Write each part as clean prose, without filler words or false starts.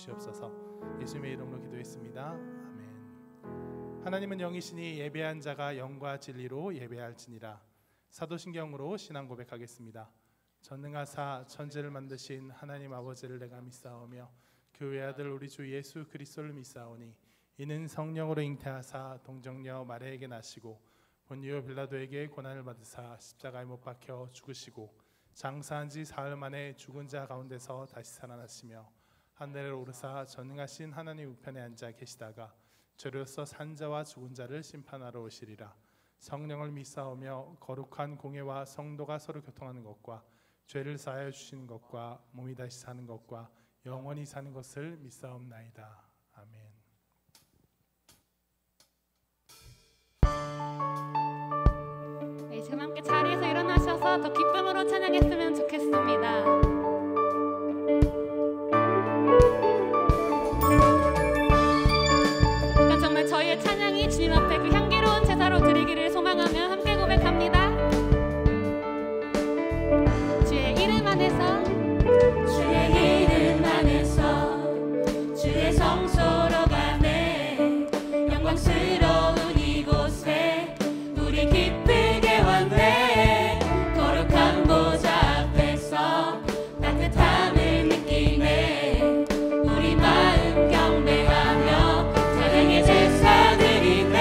주시옵소서. 예수님의 이름으로 기도했습니다. 아멘. 하나님은 영이시니 예배한 자가 영과 진리로 예배할지니라. 사도신경으로 신앙 고백하겠습니다. 전능하사 천지를 만드신 하나님 아버지를 내가 믿사오며 그 외아들 우리 주 예수 그리스도를 믿사오니 이는 성령으로 잉태하사 동정녀 마리아에게 나시고 본디오 빌라도에게 고난을 받으사 십자가에 못 박혀 죽으시고 장사한 지 사흘 만에 죽은 자 가운데서 다시 살아나시며 하늘에 오르사 전능하신 하나님 우편에 앉아 계시다가 죄로서 산 자와 죽은 자를 심판하러 오시리라. 성령을 믿사오며 거룩한 공회와 성도가 서로 교통하는 것과 죄를 사하여 주시는 것과 몸이 다시 사는 것과 영원히 사는 것을 믿사옵나이다. 아멘. 네, 지금 함께 자리에서 일어나셔서 더 기쁨으로 찬양했으면 좋겠습니다. 그러니까 정말 저희의 찬양이 주님 앞에 그 향기로운 제사로 드리기를 소망하며 함께 고백합니다. 주의 이름 안에서 주의 이름 안에서 주의 성소로 가네 영광스러운 이곳에 우리 기쁘게 왔네 거룩한 보좌 앞에서 따뜻함을 느끼네 우리 마음 경배하며 찬양의 제사 드리네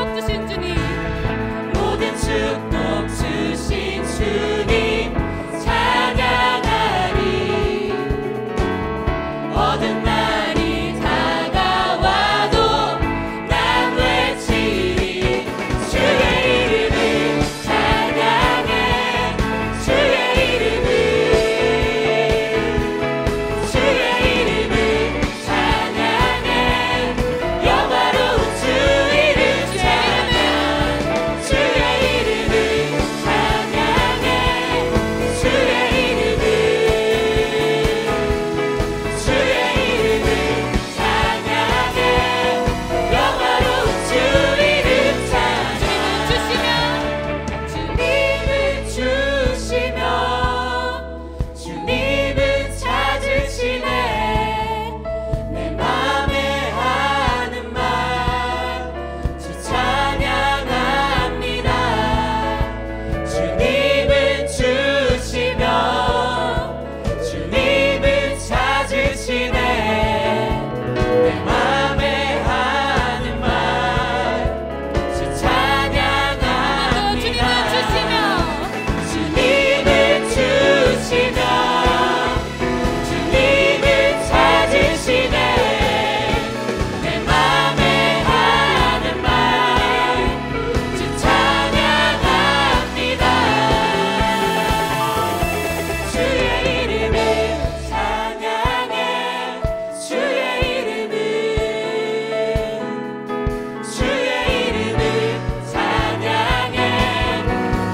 축복 주신 주님, 모든 축복 주신 주님 찬양하리. 어두운 날이 다가와도 난 외치리. 주의 이름을 찬양해. 주의 이름을 찬양해. 영화로운 주 이름 찬양. 주의 이름을 찬양해. 주의 이름을 찬양해. 영화로운 주 이름 찬양. 주님을 주시며 주님을 찾으시네. 내 맘에 하는 말 주 찬양합니다. 주님을 주시며 주님을 찾으시네. 내 맘에 하는 말 주 찬양합니다. 주님을 주시며 주님을 찾으시네. 내 맘에 하는 말 주 찬양합니다. 주의 이름을 찬양해. 주의 이름을 찬양해.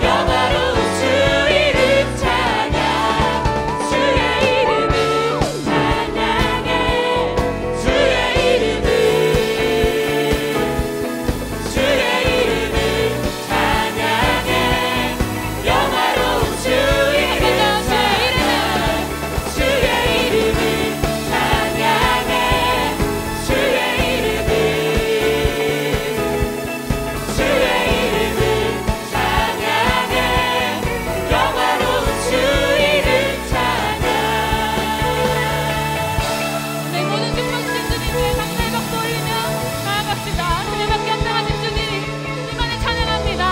영화로운 주 이름 찬양. 주의 이름을 찬양해. 주의 이름을 찬양해. 영화로운 주 이름 찬양. 주의 이름을 찬양해. 주의 이름을 찬양해. 영화로운 주 이름 찬양. 네, 모든 축복 주신 주님께 감사의 박수 올리며 나아갑시다. 주님밖에 합당하신 주님, 이만에 찬양합니다.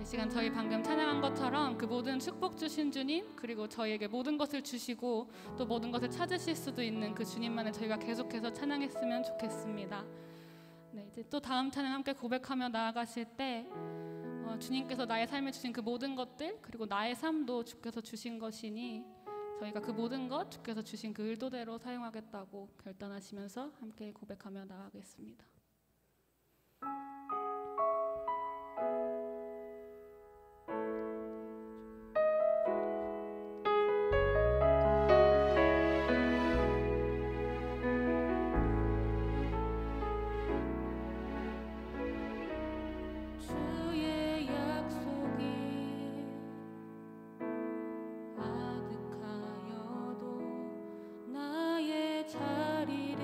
이 시간 저희 방금 찬양한 것처럼 그 모든 축복 주신 주님, 그리고 저희에게 모든 것을 주시고 또 모든 것을 찾으실 수도 있는 그 주님만을 저희가 계속해서 찬양했으면 좋겠습니다. 네, 이제 또 다음 찬양 함께 고백하며 나아가실 때 주님께서 나의 삶에 주신 그 모든 것들, 그리고 나의 삶도 주께서 주신 것이니 저희가 그 모든 것 주께서 주신 그 의도대로 사용하겠다고 결단하시면서 함께 고백하며 나아가겠습니다. 주의 약속이 아득하여도 나의 자리를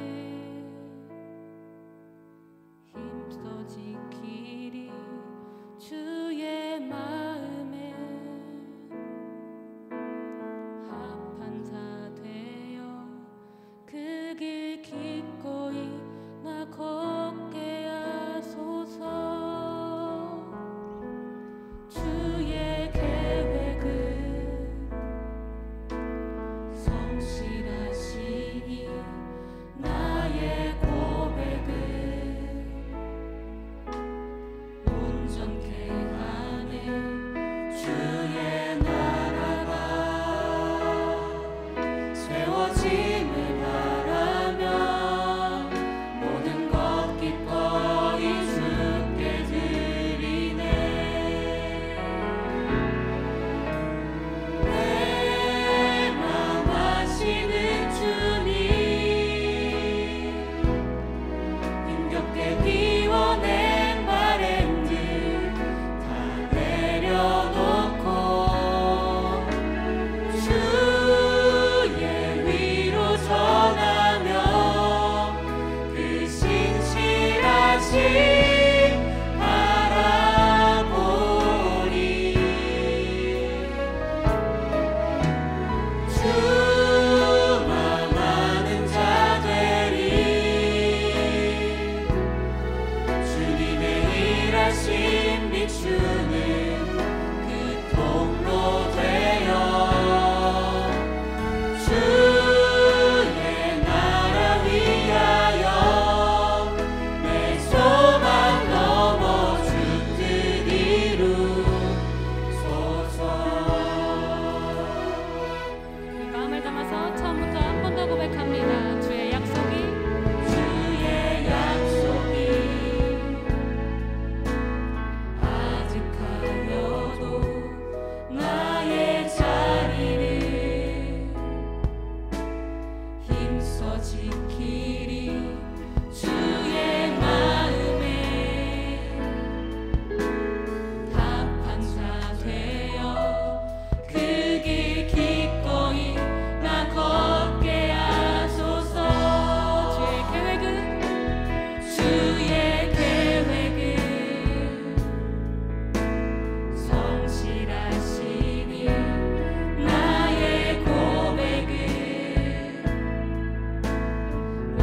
서서 지키리 주의 마음에 합한 자 되어 그 길 기꺼이 나 걷게 하소서. 주의 계획은 성실하시니 나의 고백은 온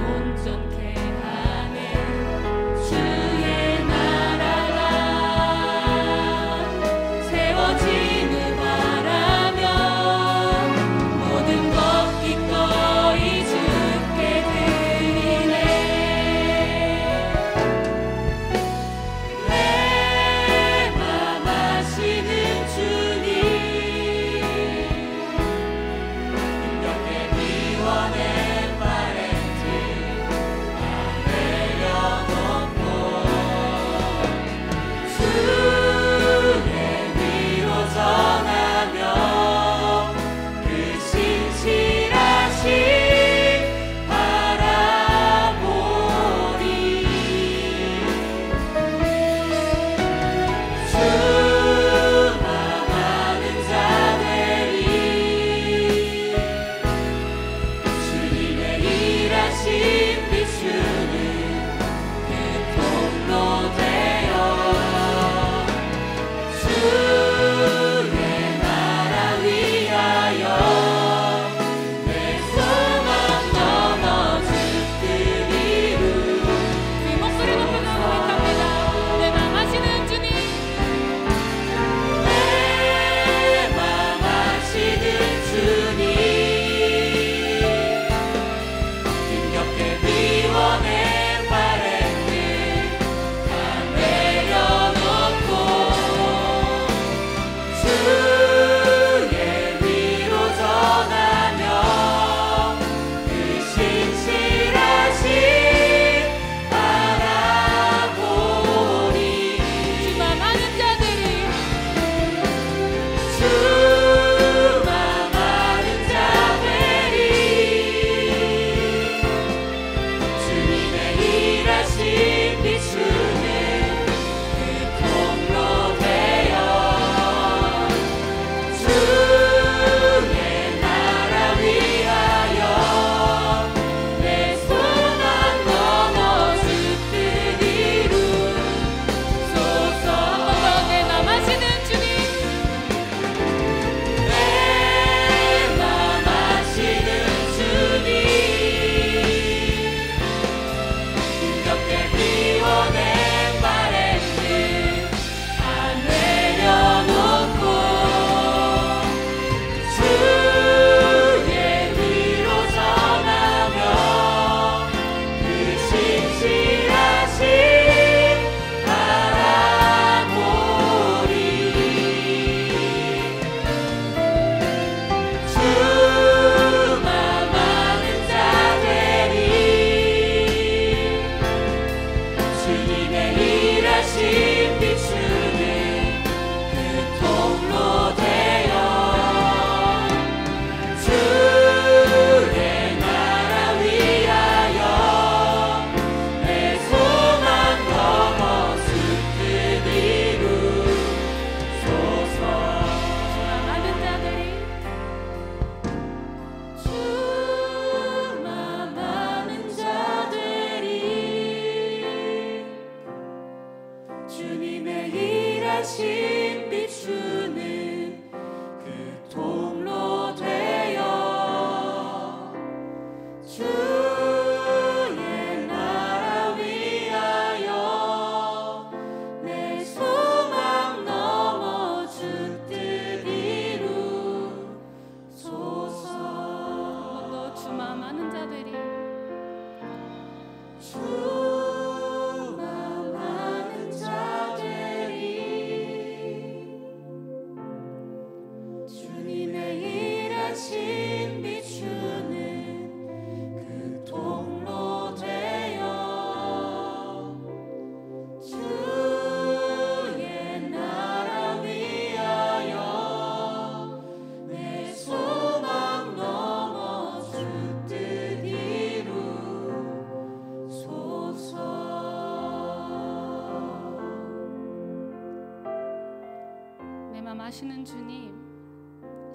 아시는 주님,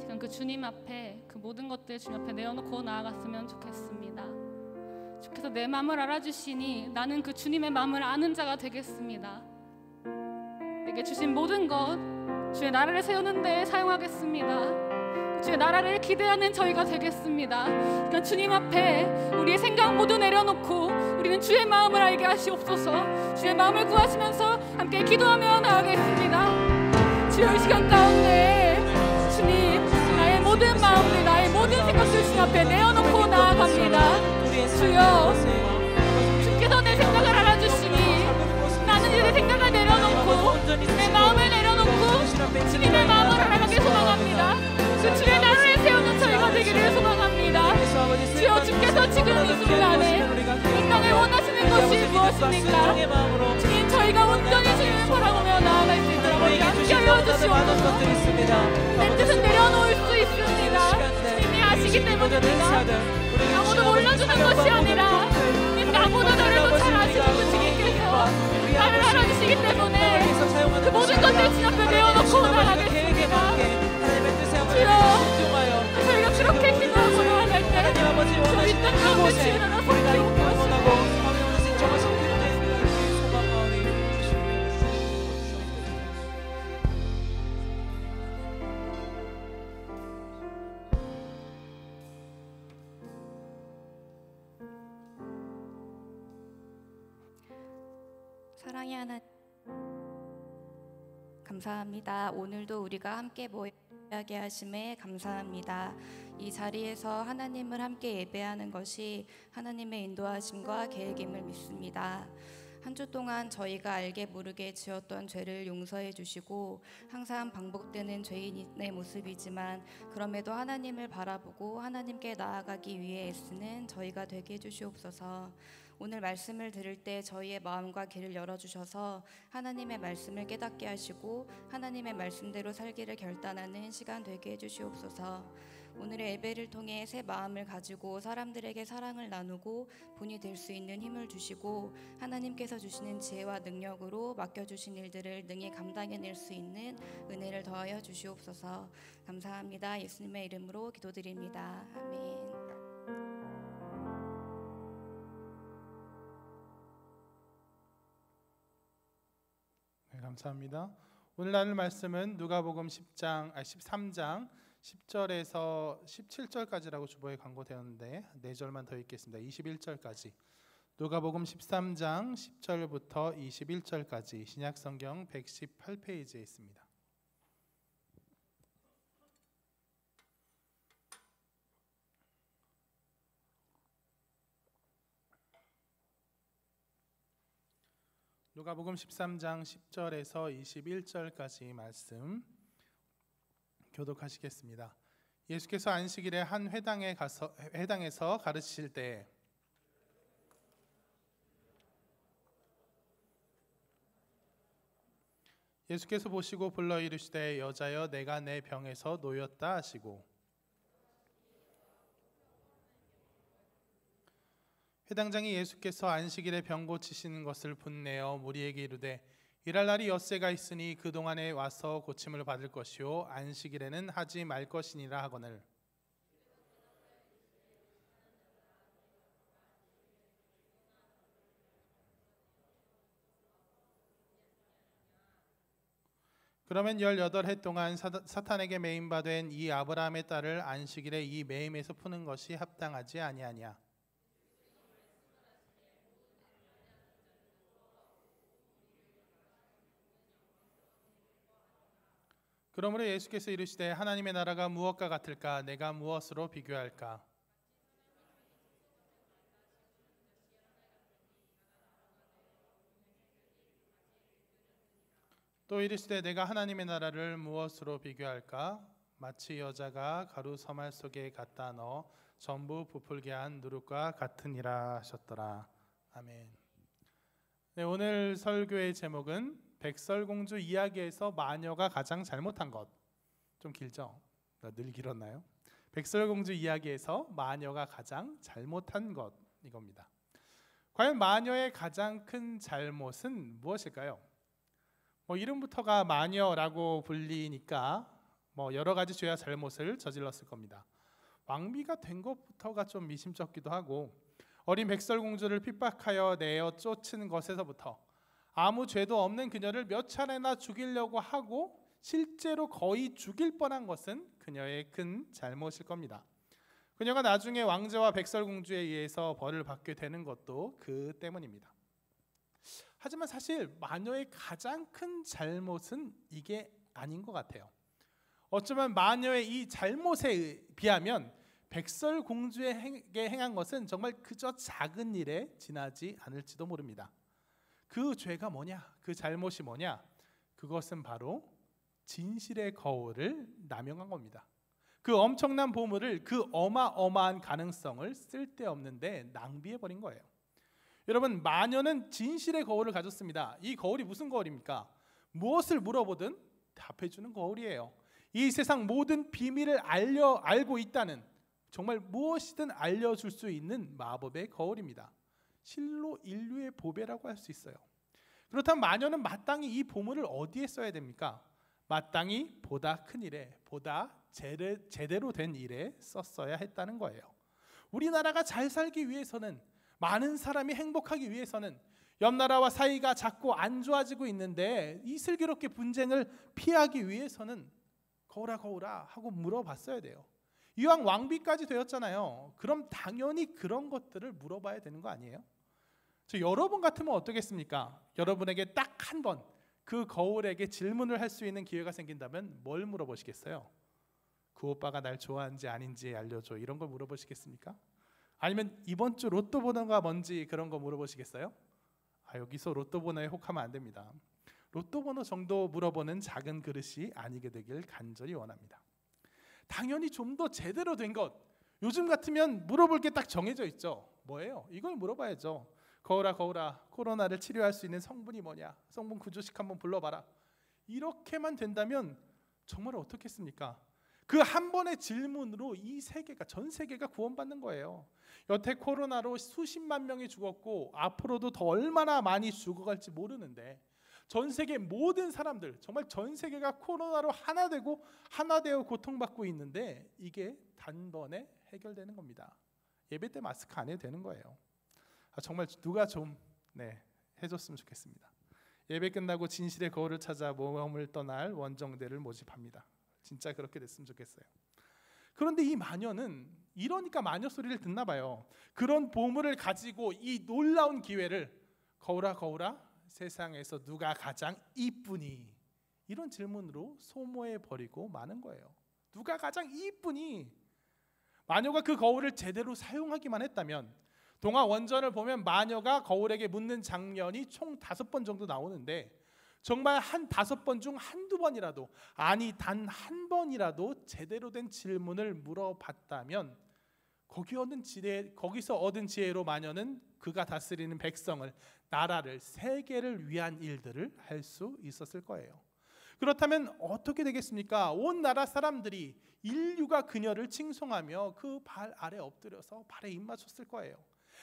시간 그 주님 앞에 그 모든 것들 주님 앞에 내어놓고 나아갔으면 좋겠습니다. 주께서 내 마음을 알아주시니 나는 그 주님의 마음을 아는 자가 되겠습니다. 내게 주신 모든 것 주의 나라를 세우는 데 사용하겠습니다. 주의 나라를 기대하는 저희가 되겠습니다. 그러니까 주님 앞에 우리의 생각 모두 내려놓고 우리는 주의 마음을 알게 하시옵소서. 주의 마음을 구하시면서 함께 기도하며 나아가겠습니다. 주여, 이 시간 가운데 주님, 나의 모든 마음들, 나의 모든 생각들 주님 앞에 내어놓고 나아갑니다. 주여, 주께서 내 생각을 알아주시니 나는 이제 내 생각을 내려놓고 내 마음을 내려놓고 주님의 마음을 알아가길 소망합니다. 그 주의 나라를 세우는 저희가 되기를 소망합니다. 주여, 주께서 지금 이 순간에 이 땅에 원하시는 것이 무엇입니까? 주님, 저희가 온전히 주님을 바라보며 나아갈 수 있도록 함께 하여 주시옵소서. 내 뜻은 내려놓을 수 있습니다. 주님이 아시기 때문입니다. 아무도 몰라주는 것이 아니라 나보다 나를 더 잘 아시는 그 주님께서 나를 알아주시기 때문에 그 모든 것들 주 앞에 내어놓고 나가겠습니다. 주여, 저희가 그렇게 기도하고 나아갈 때 저희 땅 가운데 주의 나라 성취하고 사랑의 하나님, 감사합니다. 오늘도 우리가 함께 모여게 하심에 감사합니다. 이 자리에서 하나님을 함께 예배하는 것이 하나님의 인도하심과 계획임을 믿습니다. 한 주 동안 저희가 알게 모르게 지었던 죄를 용서해 주시고 항상 반복되는 죄인의 모습이지만 그럼에도 하나님을 바라보고 하나님께 나아가기 위해 애쓰는 저희가 되게 해주시옵소서. 오늘 말씀을 들을 때 저희의 마음과 귀를 열어주셔서 하나님의 말씀을 깨닫게 하시고 하나님의 말씀대로 살기를 결단하는 시간 되게 해주시옵소서. 오늘의 예배를 통해 새 마음을 가지고 사람들에게 사랑을 나누고 본이 될 수 있는 힘을 주시고 하나님께서 주시는 지혜와 능력으로 맡겨주신 일들을 능히 감당해낼 수 있는 은혜를 더하여 주시옵소서. 감사합니다. 예수님의 이름으로 기도드립니다. 아멘. 감사합니다. 오늘 나눌 말씀은 누가복음 13장 10절에서 17절까지라고 주보에 광고되었는데 4절만 더 읽겠습니다. 21절까지. 누가복음 13장 10절부터 21절까지 신약성경 118페이지에 있습니다. 누가복음 13장 10절에서 21절까지 말씀 교독하시겠습니다. 예수께서 안식일에 한 회당에서 가르치실 때 예수께서 보시고 불러 이르시되 여자여 내가 내 병에서 놓였다 하시고 회당장이 예수께서 안식일에 병 고치시는 것을 분내어 무리에게 이르되 일할 날이 엿새가 있으니 그동안에 와서 고침을 받을 것이요 안식일에는 하지 말 것이니라 하거늘 그러면 18해 동안 사탄에게 매임바 된 이 아브라함의 딸을 안식일에 이 매임에서 푸는 것이 합당하지 아니하냐. 그러므로 예수께서 이르시되 하나님의 나라가 무엇과 같을까? 내가 무엇으로 비교할까? 또 이르시되 내가 하나님의 나라를 무엇으로 비교할까? 마치 여자가 가루 서말 속에 갖다 넣어 전부 부풀게 한 누룩과 같으니라 하셨더라. 아멘. 네, 오늘 설교의 제목은 백설공주 이야기에서 마녀가 가장 잘못한 것. 좀 길죠? 늘 길었나요? 백설공주 이야기에서 마녀가 가장 잘못한 것 이겁니다. 과연 마녀의 가장 큰 잘못은 무엇일까요? 이름부터가 마녀라고 불리니까 여러 가지 죄와 잘못을 저질렀을 겁니다. 왕비가 된 것부터가 좀 미심쩍기도 하고, 어린 백설공주를 핍박하여 내어 쫓은 것에서부터 아무 죄도 없는 그녀를 몇 차례나 죽이려고 하고 실제로 거의 죽일 뻔한 것은 그녀의 큰 잘못일 겁니다. 그녀가 나중에 왕자와 백설공주에 의해서 벌을 받게 되는 것도 그 때문입니다. 하지만 사실 마녀의 가장 큰 잘못은 이게 아닌 것 같아요. 어쩌면 마녀의 이 잘못에 비하면 백설공주에게 행한 것은 정말 그저 작은 일에 지나지 않을지도 모릅니다. 그 죄가 뭐냐? 그 잘못이 뭐냐? 그것은 바로 진실의 거울을 남용한 겁니다. 그 엄청난 보물을, 그 어마어마한 가능성을 쓸데없는데 낭비해버린 거예요. 여러분, 마녀는 진실의 거울을 가졌습니다. 이 거울이 무슨 거울입니까? 무엇을 물어보든 답해주는 거울이에요. 이 세상 모든 비밀을 알고 있다는, 정말 무엇이든 알려줄 수 있는 마법의 거울입니다. 실로 인류의 보배라고 할 수 있어요. 그렇다면 마녀는 마땅히 이 보물을 어디에 써야 됩니까? 마땅히 보다 큰 일에, 보다 제대로 된 일에 썼어야 했다는 거예요. 우리나라가 잘 살기 위해서는, 많은 사람이 행복하기 위해서는, 옆 나라와 사이가 자꾸 안 좋아지고 있는데 이 슬기롭게 분쟁을 피하기 위해서는 거울아 거울아 하고 물어봤어야 돼요. 이왕 왕비까지 되었잖아요. 그럼 당연히 그런 것들을 물어봐야 되는 거 아니에요? 여러분 같으면 어떻겠습니까? 여러분에게 딱 한 번 그 거울에게 질문을 할 수 있는 기회가 생긴다면 뭘 물어보시겠어요? 그 오빠가 날 좋아하는지 아닌지 알려줘, 이런 걸 물어보시겠습니까? 아니면 이번 주 로또 번호가 뭔지 그런 거 물어보시겠어요? 여기서 로또 번호에 혹하면 안 됩니다. 로또 번호 정도 물어보는 작은 그릇이 아니게 되길 간절히 원합니다. 당연히 좀 더 제대로 된 것, 요즘 같으면 물어볼 게 딱 정해져 있죠. 뭐예요? 이걸 물어봐야죠. 거울아 거울아, 코로나를 치료할 수 있는 성분이 뭐냐? 성분 구조식 한번 불러봐라. 이렇게만 된다면 정말 어떻겠습니까? 그 한 번의 질문으로 이 세계가, 전 세계가 구원받는 거예요. 여태 코로나로 수십만 명이 죽었고 앞으로도 더 얼마나 많이 죽어갈지 모르는데, 전 세계 모든 사람들, 정말 전 세계가 코로나로 하나 되어 고통받고 있는데 이게 단번에 해결되는 겁니다. 예배 때 마스크 안 해도 되는 거예요. 정말 누가 좀 해줬으면 좋겠습니다. 예배 끝나고 진실의 거울을 찾아 모험을 떠날 원정대를 모집합니다. 진짜 그렇게 됐으면 좋겠어요. 그런데 이 마녀는 이러니까 마녀 소리를 듣나 봐요. 그런 보물을 가지고 이 놀라운 기회를, 거울아 거울아, 세상에서 누가 가장 이쁘니? 이런 질문으로 소모해 버리고 마는 거예요. 누가 가장 이쁘니? 마녀가 그 거울을 제대로 사용하기만 했다면, 동화 원전을 보면 마녀가 거울에게 묻는 장면이 총 5번 정도 나오는데, 정말 한 5번 중 한두 번이라도, 아니 단 한 번이라도 제대로 된 질문을 물어봤다면 거기서 얻은 지혜로 마녀는 그가 다스리는 백성을, 나라를, 세계를 위한 일들을 할 수 있었을 거예요. 그렇다면 어떻게 되겠습니까? 온 나라 사람들이, 인류가 그녀를 칭송하며 그 발 아래 엎드려서 발에 입 맞췄을 거예요.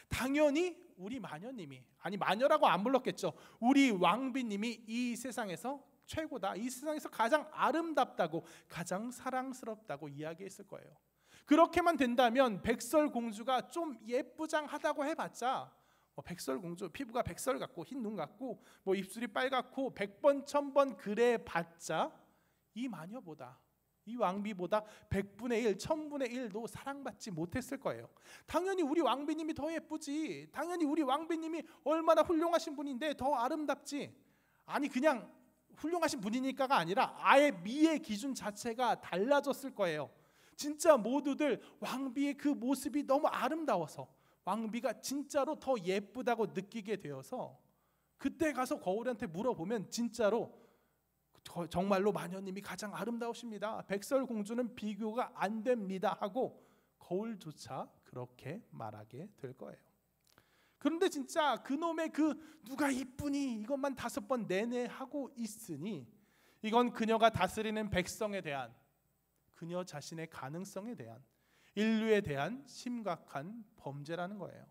당연히 우리 마녀님이, 아니 마녀라고 안 불렀겠죠. 우리 왕비님이 이 세상에서 최고다, 이 세상에서 가장 아름답다고, 가장 사랑스럽다고 이야기했을 거예요. 그렇게만 된다면 백설공주가 좀 예쁘장하다고 해봤자, 백설공주 피부가 백설 같고 흰 눈 같고 입술이 빨갛고 100번 1000번 그래 봤자 이 마녀보다, 이 왕비보다 100분의 1, 1000분의 1도 사랑받지 못했을 거예요. 당연히 우리 왕비님이 더 예쁘지, 당연히 우리 왕비님이 얼마나 훌륭하신 분인데 더 아름답지. 아니 그냥 훌륭하신 분이니까가 아니라 아예 미의 기준 자체가 달라졌을 거예요. 진짜 모두들 왕비의 그 모습이 너무 아름다워서 왕비가 진짜로 더 예쁘다고 느끼게 되어서, 그때 가서 거울한테 물어보면 진짜로 정말로 마녀님이 가장 아름다우십니다, 백설공주는 비교가 안 됩니다 하고 거울조차 그렇게 말하게 될 거예요. 그런데 진짜 그놈의 그 누가 이쁘니 이것만 5번 내내 하고 있으니, 이건 그녀가 다스리는 백성에 대한, 그녀 자신의 가능성에 대한, 인류에 대한 심각한 범죄라는 거예요.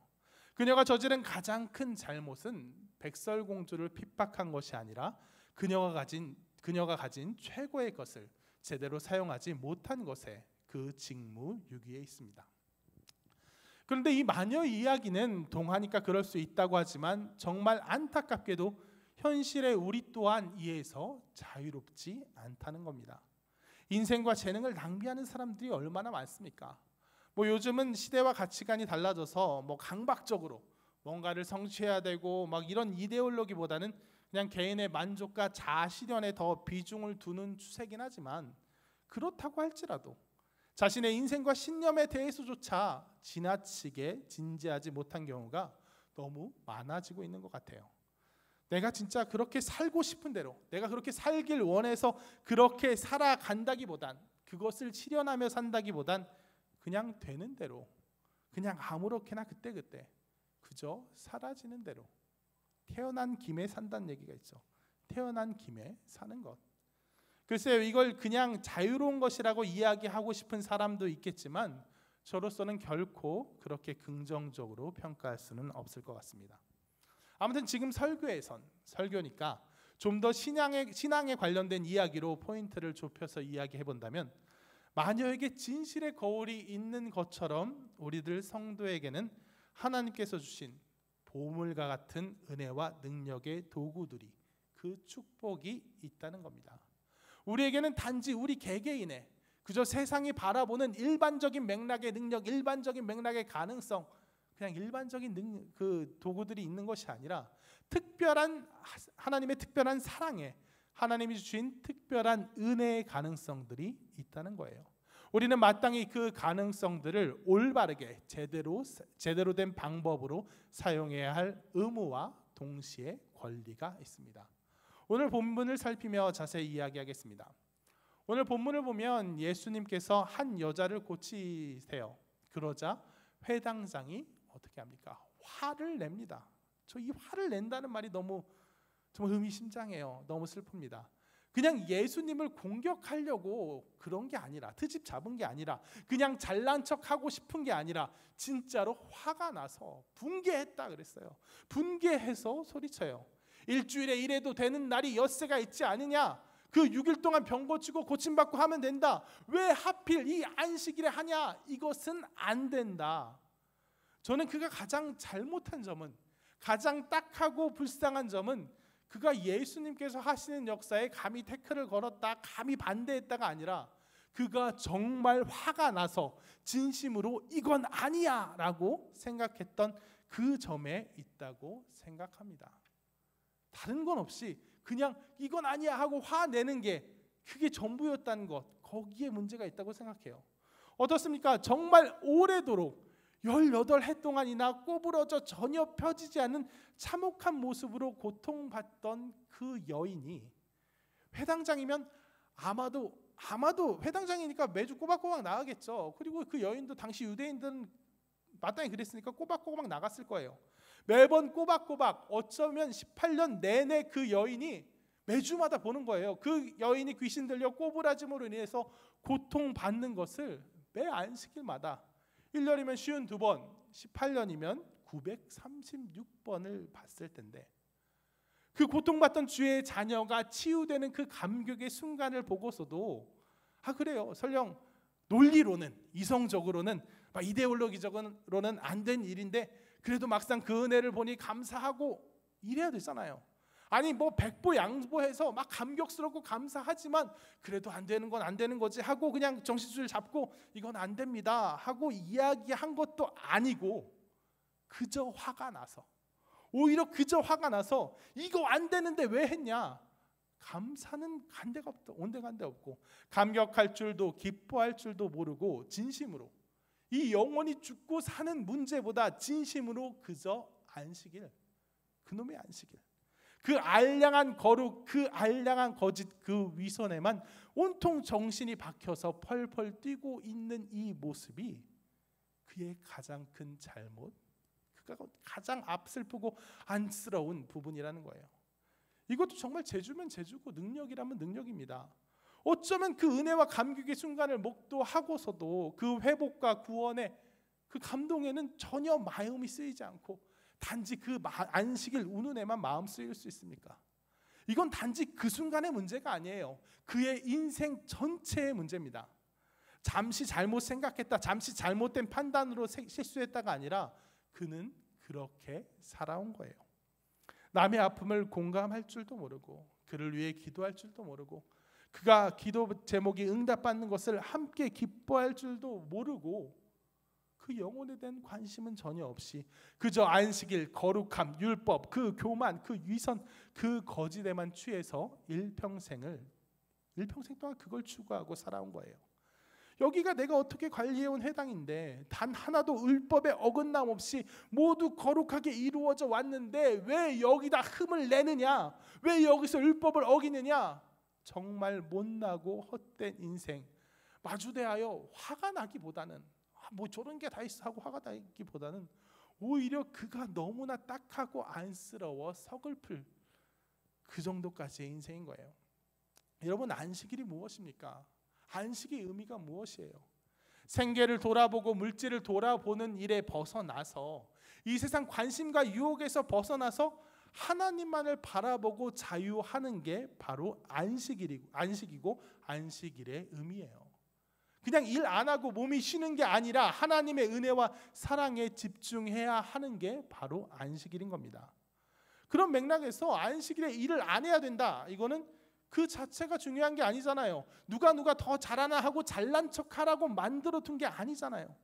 그녀가 저지른 가장 큰 잘못은 백설공주를 핍박한 것이 아니라 그녀가 가진 최고의 것을 제대로 사용하지 못한 것에 그 직무유기에 있습니다. 그런데 이 마녀 이야기는 동화니까 그럴 수 있다고 하지만 정말 안타깝게도 현실의 우리 또한 이에서 자유롭지 않다는 겁니다. 인생과 재능을 낭비하는 사람들이 얼마나 많습니까? 요즘은 시대와 가치관이 달라져서 강박적으로 뭔가를 성취해야 되고 이런 이데올로기보다는 그냥 개인의 만족과 자아 실현에 더 비중을 두는 추세긴 하지만, 그렇다고 할지라도 자신의 인생과 신념에 대해서조차 지나치게 진지하지 못한 경우가 너무 많아지고 있는 것 같아요. 내가 진짜 그렇게 살고 싶은 대로, 내가 그렇게 살길 원해서 그렇게 살아간다기보단, 그것을 실현하며 산다기보단 그냥 되는 대로, 그냥 아무렇게나 그때그때 그저 사라지는 대로 태어난 김에 산다는 얘기가 있죠. 태어난 김에 사는 것. 글쎄요, 이걸 그냥 자유로운 것이라고 이야기하고 싶은 사람도 있겠지만 저로서는 결코 그렇게 긍정적으로 평가할 수는 없을 것 같습니다. 아무튼 지금 설교니까 좀 더 신앙에 관련된 이야기로 포인트를 좁혀서 이야기해 본다면, 마녀에게 진실의 거울이 있는 것처럼 우리들 성도에게는 하나님께서 주신 보물과 같은 은혜와 능력의 도구들이, 그 축복이 있다는 겁니다. 우리에게는 단지 우리 개개인의 그저 세상이 바라보는 일반적인 맥락의 능력, 일반적인 맥락의 가능성, 그냥 일반적인 그 도구들이 있는 것이 아니라 특별한 하나님의 특별한 사랑에, 하나님이 주신 특별한 은혜의 가능성들이 있다는 거예요. 우리는 마땅히 그 가능성들을 올바르게 제대로 된 방법으로 사용해야 할 의무와 동시에 권리가 있습니다. 오늘 본문을 살피며 자세히 이야기하겠습니다. 오늘 본문을 보면 예수님께서 한 여자를 고치세요. 그러자 회당장이 어떻게 합니까? 화를 냅니다. 저 이 화를 낸다는 말이 너무 정말 의미심장해요. 너무 슬픕니다. 그냥 예수님을 공격하려고 그런 게 아니라, 트집 잡은 게 아니라, 그냥 잘난 척하고 싶은 게 아니라 진짜로 화가 나서 분개했다 그랬어요. 분개해서 소리쳐요. 일주일에 이래도 되는 날이 엿새가 있지 않으냐? 그 6일 동안 병 고치고 고침받고 하면 된다. 왜 하필 이 안식일에 하냐? 이것은 안 된다. 저는 그가 가장 잘못한 점은, 가장 딱하고 불쌍한 점은 그가 예수님께서 하시는 역사에 감히 태클을 걸었다, 감히 반대했다가 아니라 그가 정말 화가 나서 진심으로 이건 아니야 라고 생각했던 그 점에 있다고 생각합니다. 다른 건 없이 그냥 이건 아니야 하고 화내는 게 그게 전부였다는 것, 거기에 문제가 있다고 생각해요. 어떻습니까? 정말 오래도록 18해 동안이나 꼬부러져 전혀 펴지지 않는 참혹한 모습으로 고통받던 그 여인이 회당장이면 아마도 회당장이니까 매주 꼬박꼬박 나가겠죠. 그리고 그 여인도 당시 유대인들은 마땅히 그랬으니까 꼬박꼬박 나갔을 거예요. 매번 꼬박꼬박, 어쩌면 18년 내내 그 여인이 매주마다 보는 거예요. 그 여인이 귀신 들려 꼬부라짐으로 인해서 고통받는 것을 매 안식일마다 1년이면 52번, 18년이면 936번을 봤을 텐데, 그 고통받던 주의 자녀가 치유되는 그 감격의 순간을 보고서도 그래요, 설령 논리로는, 이성적으로는, 이데올로기적으로는 안 된 일인데 그래도 막상 그 은혜를 보니 감사하고 이래야 되잖아요. 아니 100보 양보해서 막 감격스럽고 감사하지만 그래도 안 되는 건 안 되는 거지 하고 그냥 정신줄 잡고 이건 안 됩니다 하고 이야기한 것도 아니고, 그저 화가 나서, 오히려 그저 화가 나서 이거 안 되는데 왜 했냐, 감사는 온데간데 없고 감격할 줄도 기뻐할 줄도 모르고 진심으로 이 영원히 죽고 사는 문제보다 진심으로 그저 안식일, 그놈의 안식일, 그 알량한 거룩, 그 알량한 거짓, 그 위선에만 온통 정신이 박혀서 펄펄 뛰고 있는 이 모습이 그의 가장 큰 잘못, 그가 가장 앞슬프고 안쓰러운 부분이라는 거예요. 이것도 정말 재주면 재주고 능력이라면 능력입니다. 어쩌면 그 은혜와 감격의 순간을 목도하고서도 그 회복과 구원의 그 감동에는 전혀 마음이 쓰이지 않고 단지 그 안식일 운운에만 마음 쓰일 수 있습니까? 이건 단지 그 순간의 문제가 아니에요. 그의 인생 전체의 문제입니다. 잠시 잘못 생각했다, 잠시 잘못된 판단으로 실수했다가 아니라 그는 그렇게 살아온 거예요. 남의 아픔을 공감할 줄도 모르고 그를 위해 기도할 줄도 모르고 그가 기도 제목이 응답받는 것을 함께 기뻐할 줄도 모르고 그 영혼에 대한 관심은 전혀 없이 그저 안식일, 거룩함, 율법, 그 교만, 그 위선, 그 거짓에만 취해서 일평생 동안 그걸 추구하고 살아온 거예요. 여기가 내가 어떻게 관리해온 회당인데 단 하나도 율법에 어긋남 없이 모두 거룩하게 이루어져 왔는데 왜 여기다 흠을 내느냐? 왜 여기서 율법을 어기느냐? 정말 못나고 헛된 인생 마주대하여 화가 나기보다는 뭐 저런 게 다 있어 하고 화가 나기보다는 오히려 그가 너무나 딱하고 안쓰러워 서글플 그 정도까지의 인생인 거예요. 여러분, 안식일이 무엇입니까? 안식의 의미가 무엇이에요? 생계를 돌아보고 물질을 돌아보는 일에 벗어나서 이 세상 관심과 유혹에서 벗어나서 하나님만을 바라보고 자유하는 게 바로 안식이고 안식일의 의미예요. 그냥 일 안 하고 몸이 쉬는 게 아니라 하나님의 은혜와 사랑에 집중해야 하는 게 바로 안식일인 겁니다. 그런 맥락에서 안식일에 일을 안 해야 된다, 이거는 그 자체가 중요한 게 아니잖아요. 누가 더 잘하나 하고 잘난 척하라고 만들어 둔 게 아니잖아요.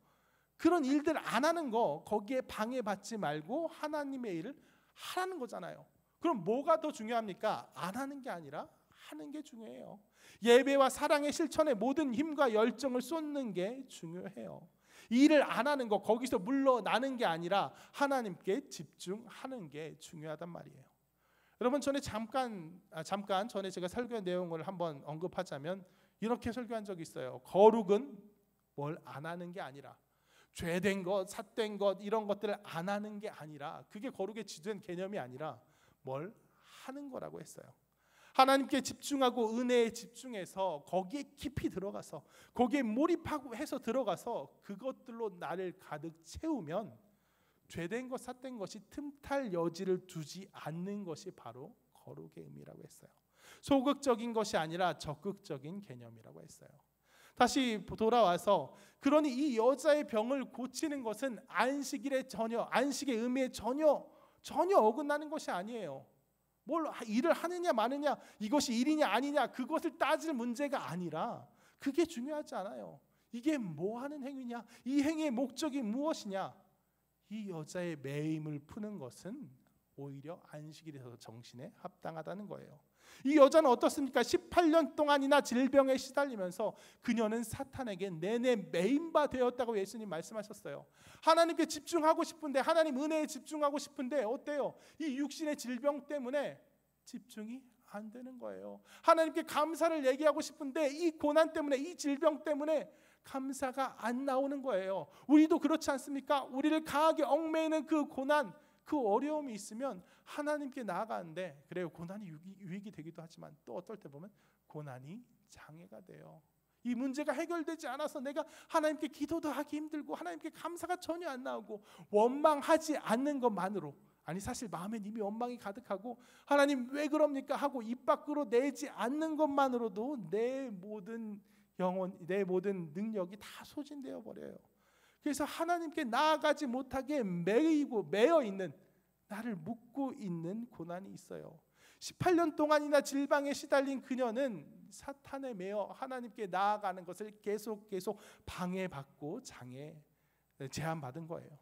그런 일들 안 하는 거, 거기에 방해받지 말고 하나님의 일을 하라는 거잖아요. 그럼 뭐가 더 중요합니까? 안 하는 게 아니라 하는 게 중요해요. 예배와 사랑의 실천에 모든 힘과 열정을 쏟는 게 중요해요. 일을 안 하는 거, 거기서 물러나는 게 아니라 하나님께 집중하는 게 중요하단 말이에요. 여러분, 전에 잠깐 전에 제가 설교 내용을 한번 언급하자면 이렇게 설교한 적이 있어요. 거룩은 뭘 안 하는 게 아니라, 죄된 것, 삿된 것, 이런 것들을 안 하는 게 아니라, 그게 거룩의 지된 개념이 아니라 뭘 하는 거라고 했어요. 하나님께 집중하고 은혜에 집중해서 거기에 깊이 들어가서 거기에 몰입하고 해서 들어가서 그것들로 나를 가득 채우면 죄된 것, 삿된 것이 틈탈 여지를 두지 않는 것이 바로 거룩의 의미라고 했어요. 소극적인 것이 아니라 적극적인 개념이라고 했어요. 다시 돌아와서, 그러니 이 여자의 병을 고치는 것은 안식의 의미에 전혀 어긋나는 것이 아니에요. 뭘 일을 하느냐 마느냐, 이것이 일이냐 아니냐, 그것을 따질 문제가 아니라 그게 중요하지 않아요. 이게 뭐 하는 행위냐, 이 행위의 목적이 무엇이냐, 이 여자의 매임을 푸는 것은 오히려 안식일에서 정신에 합당하다는 거예요. 이 여자는 어떻습니까? 18년 동안이나 질병에 시달리면서 그녀는 사탄에게 내내 매임바 되었다고 예수님 말씀하셨어요. 하나님께 집중하고 싶은데, 하나님 은혜에 집중하고 싶은데 어때요? 이 육신의 질병 때문에 집중이 안 되는 거예요. 하나님께 감사를 얘기하고 싶은데 이 고난 때문에, 이 질병 때문에 감사가 안 나오는 거예요. 우리도 그렇지 않습니까? 우리를 강하게 얽매이는 그 고난, 그 어려움이 있으면 하나님께 나아가는데, 그래요, 고난이 유익이 되기도 하지만 또 어떨 때 보면 고난이 장애가 돼요. 이 문제가 해결되지 않아서 내가 하나님께 기도도 하기 힘들고 하나님께 감사가 전혀 안 나오고 원망하지 않는 것만으로, 아니 사실 마음에 이미 원망이 가득하고 하나님 왜 그럽니까 하고 입 밖으로 내지 않는 것만으로도 내 모든 영혼, 내 모든 능력이 다 소진되어 버려요. 그래서 하나님께 나아가지 못하게 매여 있는, 나를 묶고 있는 고난이 있어요. 18년 동안이나 질병에 시달린 그녀는 사탄에 매여 하나님께 나아가는 것을 계속 방해받고 제한받은 거예요.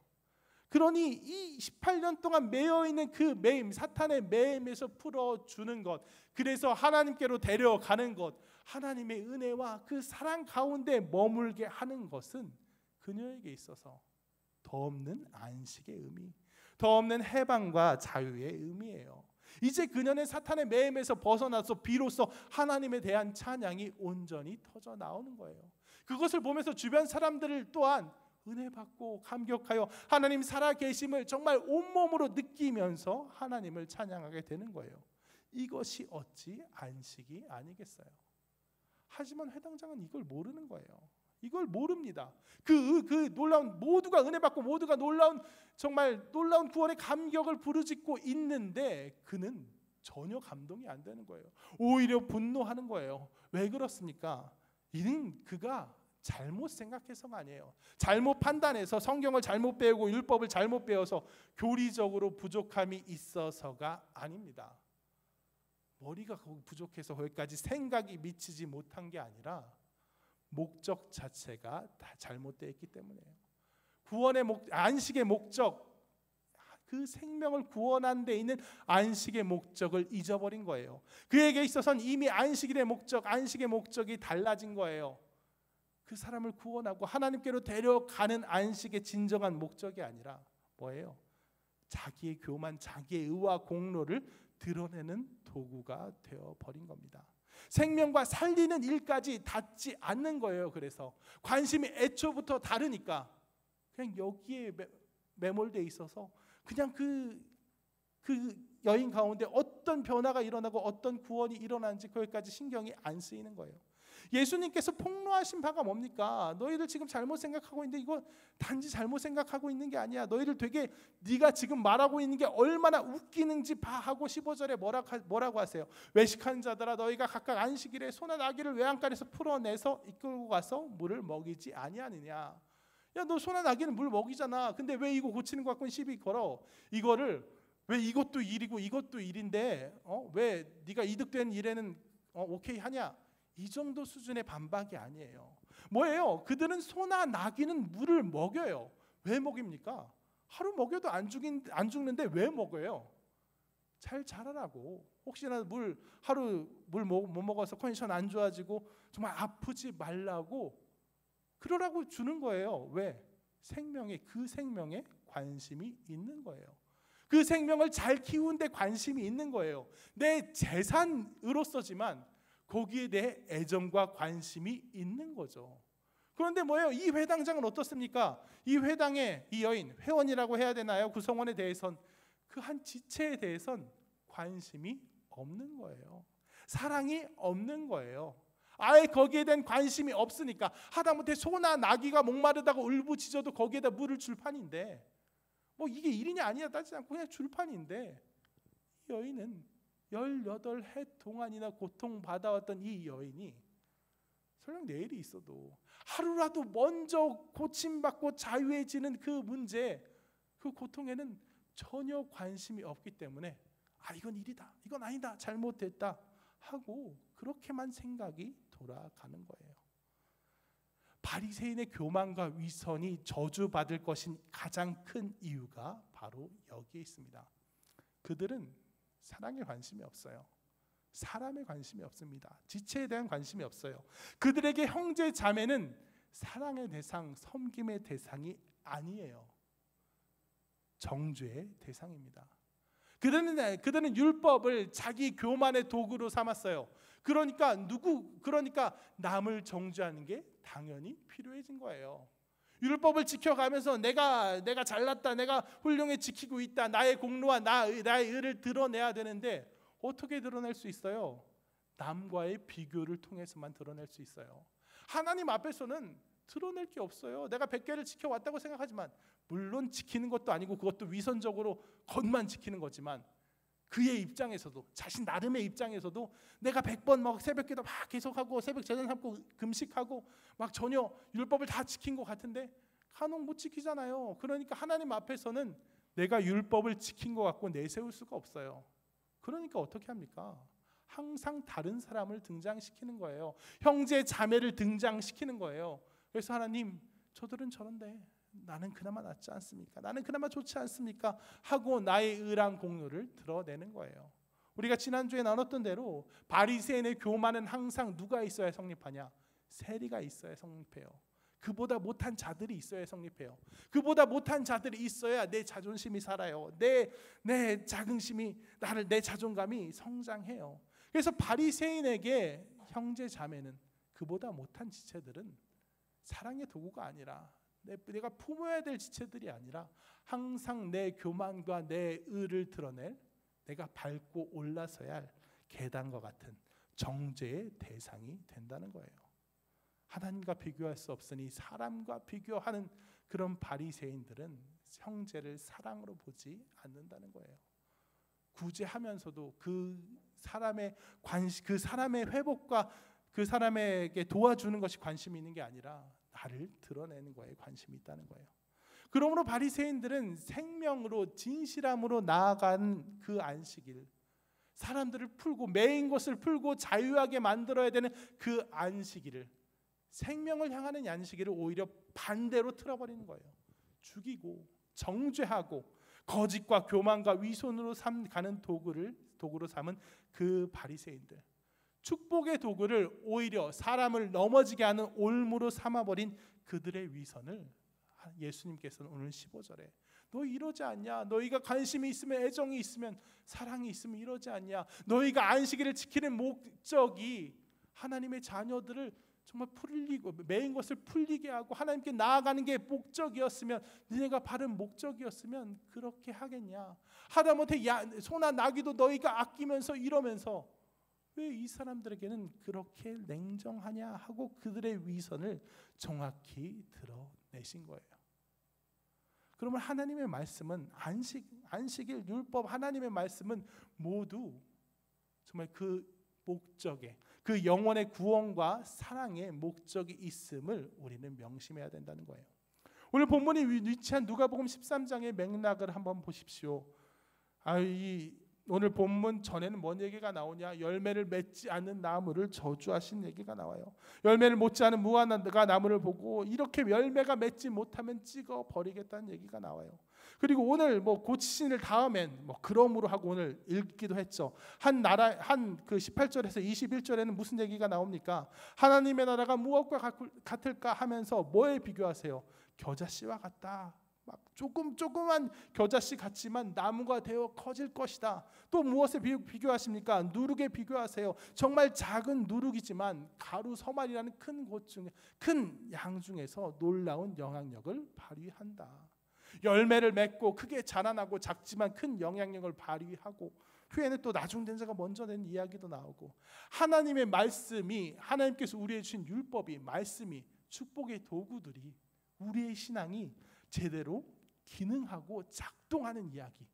그러니 이 18년 동안 매여 있는 그 매임, 사탄의 매임에서 풀어주는 것, 그래서 하나님께로 데려가는 것, 하나님의 은혜와 그 사랑 가운데 머물게 하는 것은 그녀에게 있어서 더 없는 안식의 의미, 더 없는 해방과 자유의 의미예요. 이제 그녀는 사탄의 매임에서 벗어나서 비로소 하나님에 대한 찬양이 온전히 터져 나오는 거예요. 그것을 보면서 주변 사람들을 또한 은혜 받고 감격하여 하나님 살아계심을 정말 온몸으로 느끼면서 하나님을 찬양하게 되는 거예요. 이것이 어찌 안식이 아니겠어요? 하지만 회당장은 이걸 모르는 거예요. 이걸 모릅니다. 그 놀라운, 모두가 은혜 받고 모두가 정말 놀라운 구원의 감격을 부르짖고 있는데 그는 전혀 감동이 안 되는 거예요. 오히려 분노하는 거예요. 왜 그렇습니까? 이는 그가 잘못 생각해서가 아니에요. 잘못 판단해서 성경을 잘못 배우고 율법을 잘못 배워서 교리적으로 부족함이 있어서가 아닙니다. 머리가 부족해서 거기까지 생각이 미치지 못한 게 아니라 목적 자체가 다 잘못되어 있기 때문이에요. 구원의 안식의 목적, 그 생명을 구원한 데 있는 안식의 목적을 잊어버린 거예요. 그에게 있어서는 이미 안식일의 목적, 안식의 목적이 달라진 거예요. 그 사람을 구원하고 하나님께로 데려가는 안식의 진정한 목적이 아니라 뭐예요? 자기의 교만, 자기의 의와 공로를 드러내는 도구가 되어버린 겁니다. 생명과 살리는 일까지 닿지 않는 거예요. 그래서 관심이 애초부터 다르니까 그냥 여기에 매몰돼 있어서 그냥 그 여인 가운데 어떤 변화가 일어나고 어떤 구원이 일어나는지 거기까지 신경이 안 쓰이는 거예요. 예수님께서 폭로하신 바가 뭡니까? 너희들 지금 잘못 생각하고 있는데 이거 단지 잘못 생각하고 있는 게 아니야. 너희들 되게 네가 지금 말하고 있는 게 얼마나 웃기는지 봐 하고 15절에 뭐라고 하세요? 외식하는 자들아 너희가 각각 안식일에 소나 나귀를 외양간에서 풀어내서 이끌고 가서 물을 먹이지 아니하느냐. 야, 너 소나 나귀는 물 먹이잖아. 근데 왜 이거 고치는 것 같고는 시비 걸어? 이거를 왜 이것도 일이고 이것도 일인데 왜 네가 이득된 일에는 오케이 하냐? 이 정도 수준의 반박이 아니에요. 뭐예요? 그들은 소나 나귀는 물을 먹여요. 왜 먹입니까? 하루 먹여도 안 죽는데 왜 먹어요? 잘 자라라고. 혹시나 하루 물 못 먹어서 컨디션 안 좋아지고 정말 아프지 말라고 그러라고 주는 거예요. 왜? 그 생명에 관심이 있는 거예요. 그 생명을 잘 키우는데 관심이 있는 거예요. 내 재산으로서지만 거기에 대해 애정과 관심이 있는 거죠. 그런데 뭐예요? 이 회당장은 어떻습니까? 이 회당의 이 여인, 회원이라고 해야 되나요? 구성원에 대해선 그 한 지체에 대해선 관심이 없는 거예요. 사랑이 없는 거예요. 아예 거기에 대한 관심이 없으니까 하다못해 소나 나귀가 목마르다고 울부짖어도 거기에다 물을 줄 판인데 뭐 이게 일이냐 아니냐 따지지 않고 그냥 줄 판인데 이 여인은 18해 동안이나 고통받아왔던 이 여인이 설령 내일이 있어도 하루라도 먼저 고침받고 자유해지는 그 문제, 그 고통에는 전혀 관심이 없기 때문에 이건 일이다, 이건 아니다, 잘못됐다 하고 그렇게만 생각이 돌아가는 거예요. 바리새인의 교만과 위선이 저주받을 것인 가장 큰 이유가 바로 여기에 있습니다. 그들은 사랑에 관심이 없어요. 사람에 관심이 없습니다. 지체에 대한 관심이 없어요. 그들에게 형제 자매는 사랑의 대상, 섬김의 대상이 아니에요. 정죄의 대상입니다. 그들은 율법을 자기 교만의 도구로 삼았어요. 그러니까 남을 정죄하는 게 당연히 필요해진 거예요. 율법을 지켜가면서 내가 잘났다, 내가 훌륭히 지키고 있다, 나의 공로와 나의 의를 드러내야 되는데 어떻게 드러낼 수 있어요? 남과의 비교를 통해서만 드러낼 수 있어요. 하나님 앞에서는 드러낼 게 없어요. 내가 100개를 지켜왔다고 생각하지만 물론 지키는 것도 아니고 그것도 위선적으로 겉만 지키는 거지만 그의 입장에서도 자신 나름의 입장에서도 내가 100번 막 새벽기도 막 계속하고 새벽 제단 삼고 금식하고 막 전혀 율법을 다 지킨 것 같은데 간혹 못 지키잖아요. 그러니까 하나님 앞에서는 내가 율법을 지킨 것 같고 내세울 수가 없어요. 그러니까 어떻게 합니까? 항상 다른 사람을 등장시키는 거예요. 형제 자매를 등장시키는 거예요. 그래서 하나님, 저들은 저런데 나는 그나마 낫지 않습니까? 나는 그나마 좋지 않습니까? 하고 나의 의랑 공로를 드러내는 거예요. 우리가 지난주에 나눴던 대로 바리새인의 교만은 항상 누가 있어야 성립하냐? 세리가 있어야 성립해요. 그보다 못한 자들이 있어야 성립해요. 그보다 못한 자들이 있어야 내 자존심이 살아요. 내 자긍심이 내 자존감이 성장해요. 그래서 바리새인에게 형제 자매는 그보다 못한 지체들은 사랑의 도구가 아니라 내가 품어야 될 지체들이 아니라 항상 내 교만과 내 의를 드러낼 내가 밟고 올라서야 할 계단과 같은 정죄의 대상이 된다는 거예요. 하나님과 비교할 수 없으니 사람과 비교하는 그런 바리새인들은 형제를 사랑으로 보지 않는다는 거예요. 구제하면서도 그 사람의 회복과 그 사람에게 도와주는 것이 관심이 있는 게 아니라 나를 드러내는 거에 관심이 있다는 거예요. 그러므로 바리새인들은 생명으로 진실함으로 나아간 그 안식일, 사람들을 풀고 매인 것을 풀고 자유하게 만들어야 되는 그 안식일을, 생명을 향하는 안식일을 오히려 반대로 틀어버리는 거예요. 죽이고 정죄하고 거짓과 교만과 위선으로 가는 도구로 삼은 그 바리새인들, 축복의 도구를 오히려 사람을 넘어지게 하는 올무로 삼아버린 그들의 위선을 예수님께서는 오늘 15절에 너 이러지 않냐? 너희가 관심이 있으면, 애정이 있으면, 사랑이 있으면 이러지 않냐? 너희가 안식일을 지키는 목적이 하나님의 자녀들을 정말 풀리고 매인 것을 풀리게 하고 하나님께 나아가는 게 목적이었으면, 너희가 바른 목적이었으면 그렇게 하겠냐? 하다못해 소나 나귀도 너희가 아끼면서 이러면서 왜 이 사람들에게는 그렇게 냉정하냐 하고 그들의 위선을 정확히 드러내신 거예요. 그러면 하나님의 말씀은 안식일 율법, 하나님의 말씀은 모두 정말 그 목적에, 그 영혼의 구원과 사랑의 목적이 있음을 우리는 명심해야 된다는 거예요. 오늘 본문이 위치한 누가복음 13장의 맥락을 한번 보십시오. 오늘 본문 전에는 뭔 얘기가 나오냐? 열매를 맺지 않는 나무를 저주하신 얘기가 나와요. 열매를 맺지 않은 무화과 나무를 보고 이렇게 열매가 맺지 못하면 찍어 버리겠다는 얘기가 나와요. 그리고 오늘 고치신을 다음엔 그러므로 하고 오늘 읽기도 했죠. 한 그 18절에서 21절에는 무슨 얘기가 나옵니까? 하나님의 나라가 무엇과 같을까 하면서 뭐에 비교하세요? 겨자씨와 같다. 조그만 겨자씨 같지만 나무가 되어 커질 것이다. 또 무엇에 비교하십니까? 누룩에 비교하세요. 정말 작은 누룩이지만 가루 서말이라는 큰 양 중에서 놀라운 영향력을 발휘한다. 열매를 맺고 크게 자라나고 작지만 큰 영향력을 발휘하고 후에는 또 나중된 자가 먼저 된 이야기도 나오고, 하나님의 말씀이, 하나님께서 우리에게 주신 율법이, 말씀이, 축복의 도구들이 우리의 신앙이 제대로 기능하고 작동하는 이야기,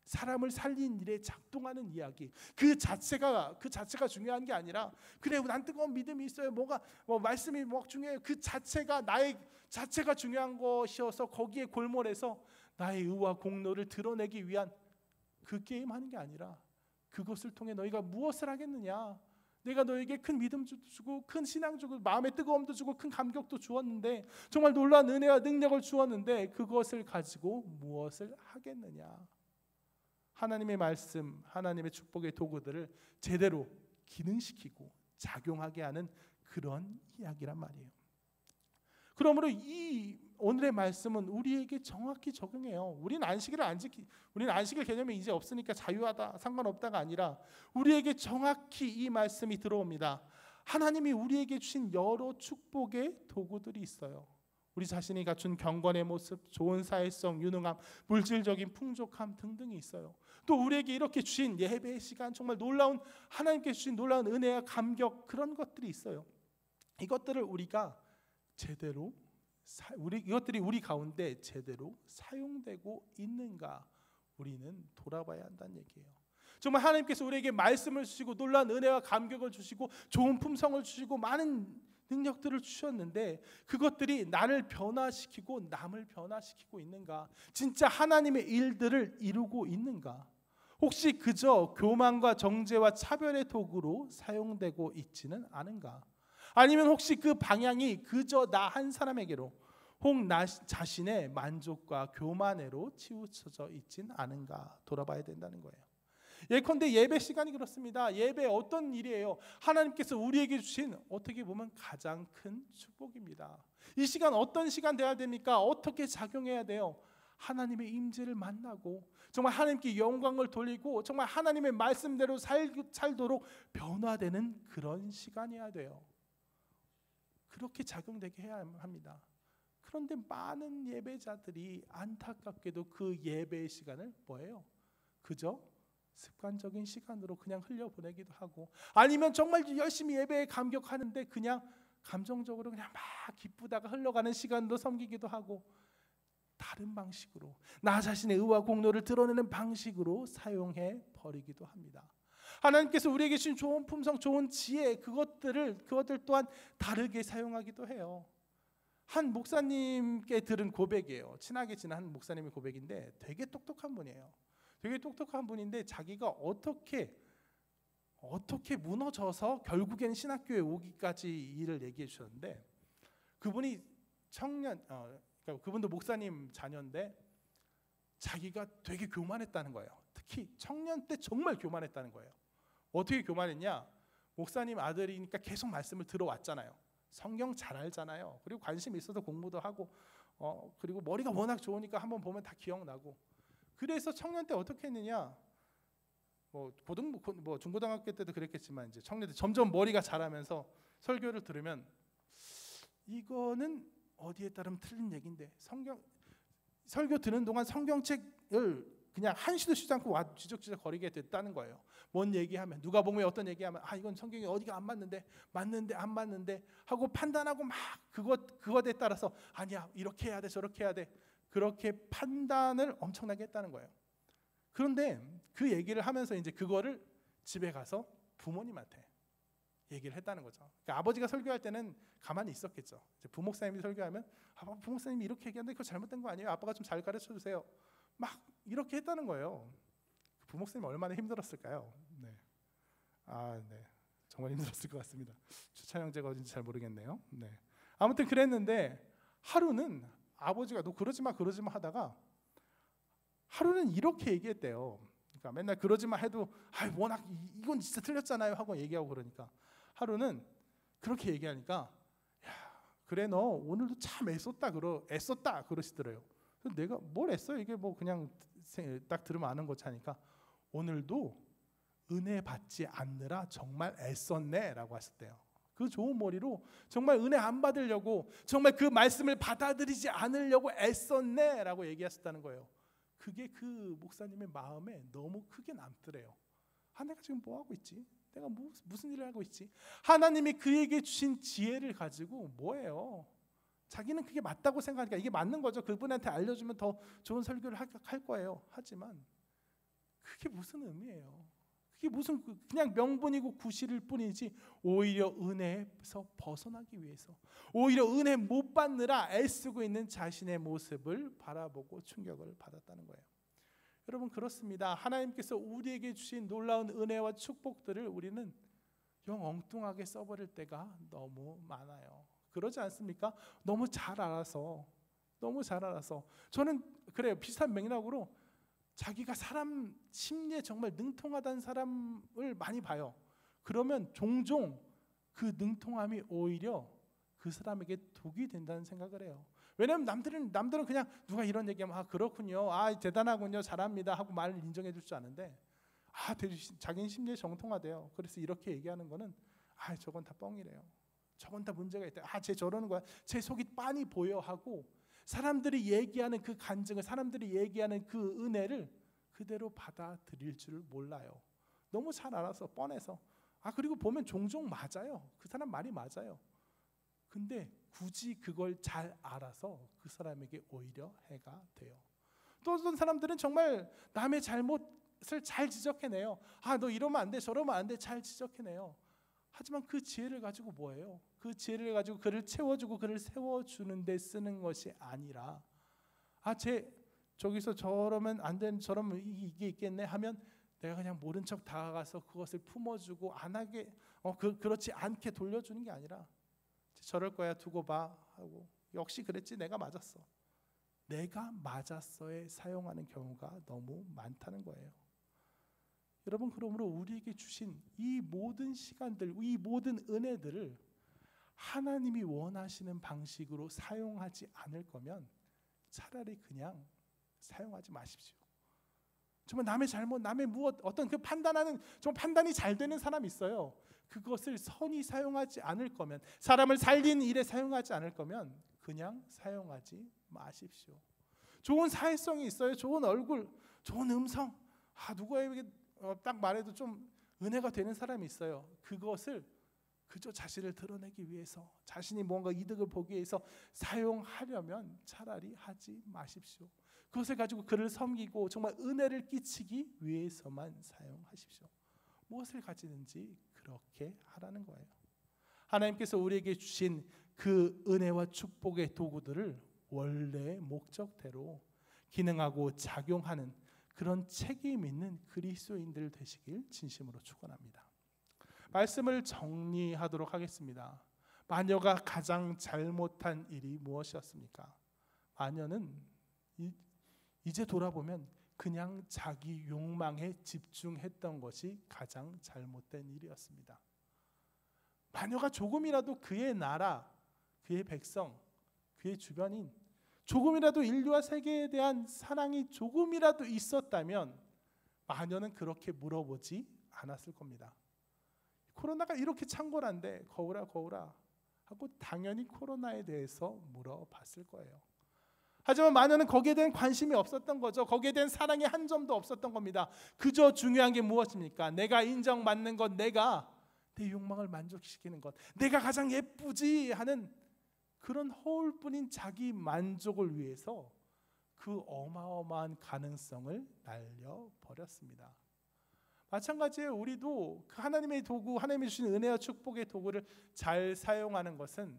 사람을 살린 일에 작동하는 이야기, 그 자체가 중요한 게 아니라, 그래 난 뜨거운 믿음이 있어요, 말씀이 중요해요, 그 자체가 중요한 것이어서 거기에 골몰해서 나의 의와 공로를 드러내기 위한 그 게임 하는 게 아니라, 그것을 통해 너희가 무엇을 하겠느냐? 내가 너에게 큰 믿음 주고 큰 신앙 주고 마음의 뜨거움도 주고 큰 감격도 주었는데, 정말 놀라운 은혜와 능력을 주었는데 그것을 가지고 무엇을 하겠느냐? 하나님의 말씀, 하나님의 축복의 도구들을 제대로 기능시키고 작용하게 하는 그런 이야기란 말이에요. 그러므로 이 오늘의 말씀은 우리에게 정확히 적용해요. 우리는 안식일 개념이 이제 없으니까 자유하다, 상관없다가 아니라 우리에게 정확히 이 말씀이 들어옵니다. 하나님이 우리에게 주신 여러 축복의 도구들이 있어요. 우리 자신이 갖춘 경건의 모습, 좋은 사회성, 유능함, 물질적인 풍족함 등등이 있어요. 또 우리에게 이렇게 주신 예배의 시간, 정말 놀라운 하나님께 주신 놀라운 은혜와 감격, 그런 것들이 있어요. 이것들을 우리가 제대로 이것들이 우리 가운데 제대로 사용되고 있는가, 우리는 돌아봐야 한다는 얘기예요. 정말 하나님께서 우리에게 말씀을 주시고 놀라운 은혜와 감격을 주시고 좋은 품성을 주시고 많은 능력들을 주셨는데, 그것들이 나를 변화시키고 남을 변화시키고 있는가? 진짜 하나님의 일들을 이루고 있는가? 혹시 그저 교만과 정죄와 차별의 도구로 사용되고 있지는 않은가? 아니면 혹시 그 방향이 그저 나 한 사람에게로, 혹 나 자신의 만족과 교만으로 치우쳐져 있진 않은가 돌아봐야 된다는 거예요. 예컨대 예배 시간이 그렇습니다. 예배 어떤 일이에요? 하나님께서 우리에게 주신 어떻게 보면 가장 큰 축복입니다. 이 시간 어떤 시간 되어야 됩니까? 어떻게 작용해야 돼요? 하나님의 임재를 만나고 정말 하나님께 영광을 돌리고 정말 하나님의 말씀대로 살도록 변화되는 그런 시간이어야 돼요. 그렇게 작용되게 해야 합니다. 그런데 많은 예배자들이 안타깝게도 그 예배의 시간을 뭐예요? 그저 습관적인 시간으로 그냥 흘려보내기도 하고, 아니면 정말 열심히 예배에 감격하는데 그냥 감정적으로 그냥 막 기쁘다가 흘러가는 시간도 섬기기도 하고, 다른 방식으로 나 자신의 의와 공로를 드러내는 방식으로 사용해 버리기도 합니다. 하나님께서 우리에게 주신 좋은 품성, 좋은 지혜, 그것들 또한 다르게 사용하기도 해요. 한 목사님께 들은 고백이에요. 친하게 지낸 한 목사님의 고백인데 되게 똑똑한 분이에요. 되게 똑똑한 분인데 자기가 어떻게 무너져서 결국엔 신학교에 오기까지 일을 얘기해 주셨는데, 그분이 그러니까 그분도 목사님 자녀인데 자기가 되게 교만했다는 거예요. 특히 청년 때 정말 교만했다는 거예요. 어떻게 교만했냐? 목사님 아들이니까 계속 말씀을 들어왔잖아요. 성경 잘 알잖아요. 그리고 관심 있어서 공부도 하고 그리고 머리가 워낙 좋으니까 한번 보면 다 기억나고. 그래서 청년 때 어떻게 했느냐? 중고등학교 때도 그랬겠지만 이제 청년 때 점점 머리가 자라면서 설교를 들으면 이거는 어디에 따르면 틀린 얘기인데, 설교 듣는 동안 성경책을 그냥 한시도 쉬지 않고 와 지적지적 거리게 됐다는 거예요. 뭔 얘기하면, 누가복음에 어떤 얘기하면 이건 성경에 어디가 안 맞는데 안 맞는데 하고 판단하고 막 그것에 따라서 아니야 이렇게 해야 돼 저렇게 해야 돼, 그렇게 판단을 엄청나게 했다는 거예요. 그런데 그 얘기를 하면서 이제 그거를 집에 가서 부모님한테 얘기를 했다는 거죠. 그러니까 아버지가 설교할 때는 가만히 있었겠죠. 이제 부목사님이 설교하면 부목사님이 이렇게 얘기하는데 그거 잘못된 거 아니에요? 아빠가 좀 잘 가르쳐 주세요. 막 이렇게 했다는 거예요. 부목사님 얼마나 힘들었을까요? 네. 네. 정말 힘들었을 것 같습니다. 추찬 형제가 어딘지 잘 모르겠네요. 네. 아무튼 그랬는데 하루는 아버지가 너 그러지 마 하다가 하루는 이렇게 얘기했대요. 그러니까 맨날 그러지 마 해도 워낙 이건 진짜 틀렸잖아요 하고 얘기하고, 그러니까 하루는 그렇게 얘기하니까 그래 너 오늘도 참 애썼다 그러시더래요. 내가 뭘 했어요? 이게 뭐 그냥 딱 들으면 아는 거지 하니까 오늘도 은혜 받지 않느라 정말 애썼네라고 하셨대요. 그 좋은 머리로 정말 은혜 안 받으려고, 정말 그 말씀을 받아들이지 않으려고 애썼네라고 얘기하셨다는 거예요. 그게 그 목사님의 마음에 너무 크게 남더래요. 내가 지금 뭐 하고 있지? 내가 무슨 일을 하고 있지? 하나님이 그에게 주신 지혜를 가지고 뭐예요? 자기는 그게 맞다고 생각하니까 이게 맞는 거죠. 그분한테 알려주면 더 좋은 설교를 할 거예요. 하지만 그게 무슨 의미예요? 그게 무슨 그냥 명분이고 구실일 뿐이지, 오히려 은혜에서 벗어나기 위해서, 오히려 은혜 못 받느라 애쓰고 있는 자신의 모습을 바라보고 충격을 받았다는 거예요. 여러분 그렇습니다. 하나님께서 우리에게 주신 놀라운 은혜와 축복들을 우리는 영 엉뚱하게 써버릴 때가 너무 많아요. 그러지 않습니까? 너무 잘 알아서 저는 그래요. 비슷한 맥락으로 자기가 사람 심리에 정말 능통하다는 사람을 많이 봐요. 그러면 종종 그 능통함이 오히려 그 사람에게 독이 된다는 생각을 해요. 왜냐하면 남들은 그냥 누가 이런 얘기하면 그렇군요, 대단하군요, 잘합니다 하고 말을 인정해 줄 줄 아는데 자기는 심리에 정통하대요. 그래서 이렇게 얘기하는 거는 저건 다 뻥이래요. 저건 다 문제가 있다. 쟤 저러는 거야. 제 속이 빤히 보여 하고 사람들이 얘기하는 그 간증을, 사람들이 얘기하는 그 은혜를 그대로 받아들일 줄 몰라요. 너무 잘 알아서 뻔해서. 그리고 보면 종종 맞아요. 그 사람 말이 맞아요. 근데 굳이 그걸 잘 알아서 그 사람에게 오히려 해가 돼요. 또 어떤 사람들은 정말 남의 잘못을 잘 지적해내요. 너 이러면 안 돼, 저러면 안 돼, 잘 지적해내요. 하지만 그 지혜를 가지고 뭐예요? 그 지혜를 가지고 그를 채워주고 그를 세워주는 데 쓰는 것이 아니라 저기서 저러면 안 되는, 저러면 이게 있겠네 하면 내가 그냥 모른 척 다가가서 그것을 품어주고 안 하게 그렇지 않게 돌려주는 게 아니라 저럴 거야 두고 봐 하고 역시 그랬지 내가 맞았어. 내가 맞았어에 사용하는 경우가 너무 많다는 거예요. 여러분 그러므로 우리에게 주신 이 모든 시간들, 이 모든 은혜들을 하나님이 원하시는 방식으로 사용하지 않을 거면 차라리 그냥 사용하지 마십시오. 정말 남의 잘못, 남의 무엇, 어떤 그 판단하는 좀 판단이 잘 되는 사람이 있어요. 그것을 선히 사용하지 않을 거면, 사람을 살리는 일에 사용하지 않을 거면 그냥 사용하지 마십시오. 좋은 사회성이 있어요. 좋은 얼굴, 좋은 음성, 누구에게 딱 말해도 좀 은혜가 되는 사람이 있어요. 그것을 그저 자신을 드러내기 위해서, 자신이 뭔가 이득을 보기 위해서 사용하려면 차라리 하지 마십시오. 그것을 가지고 그를 섬기고 정말 은혜를 끼치기 위해서만 사용하십시오. 무엇을 가지든지 그렇게 하라는 거예요. 하나님께서 우리에게 주신 그 은혜와 축복의 도구들을 원래의 목적대로 기능하고 작용하는 그런 책임 있는 그리스도인들 되시길 진심으로 축원합니다. 말씀을 정리하도록 하겠습니다. 마녀가 가장 잘못한 일이 무엇이었습니까? 마녀는 이제 돌아보면 그냥 자기 욕망에 집중했던 것이 가장 잘못된 일이었습니다. 마녀가 조금이라도 그의 나라, 그의 백성, 그의 주변인, 조금이라도 인류와 세계에 대한 사랑이 조금이라도 있었다면 마녀는 그렇게 물어보지 않았을 겁니다. 코로나가 이렇게 창궐한데 거울아 하고 당연히 코로나에 대해서 물어봤을 거예요. 하지만 마녀는 거기에 대한 관심이 없었던 거죠. 거기에 대한 사랑의 한 점도 없었던 겁니다. 그저 중요한 게 무엇입니까? 내가 인정받는 것, 내가 내 욕망을 만족시키는 것, 내가 가장 예쁘지 하는 그런 허울뿐인 자기 만족을 위해서 그 어마어마한 가능성을 날려버렸습니다. 마찬가지로 우리도 그 하나님의 도구, 하나님이 주신 은혜와 축복의 도구를 잘 사용하는 것은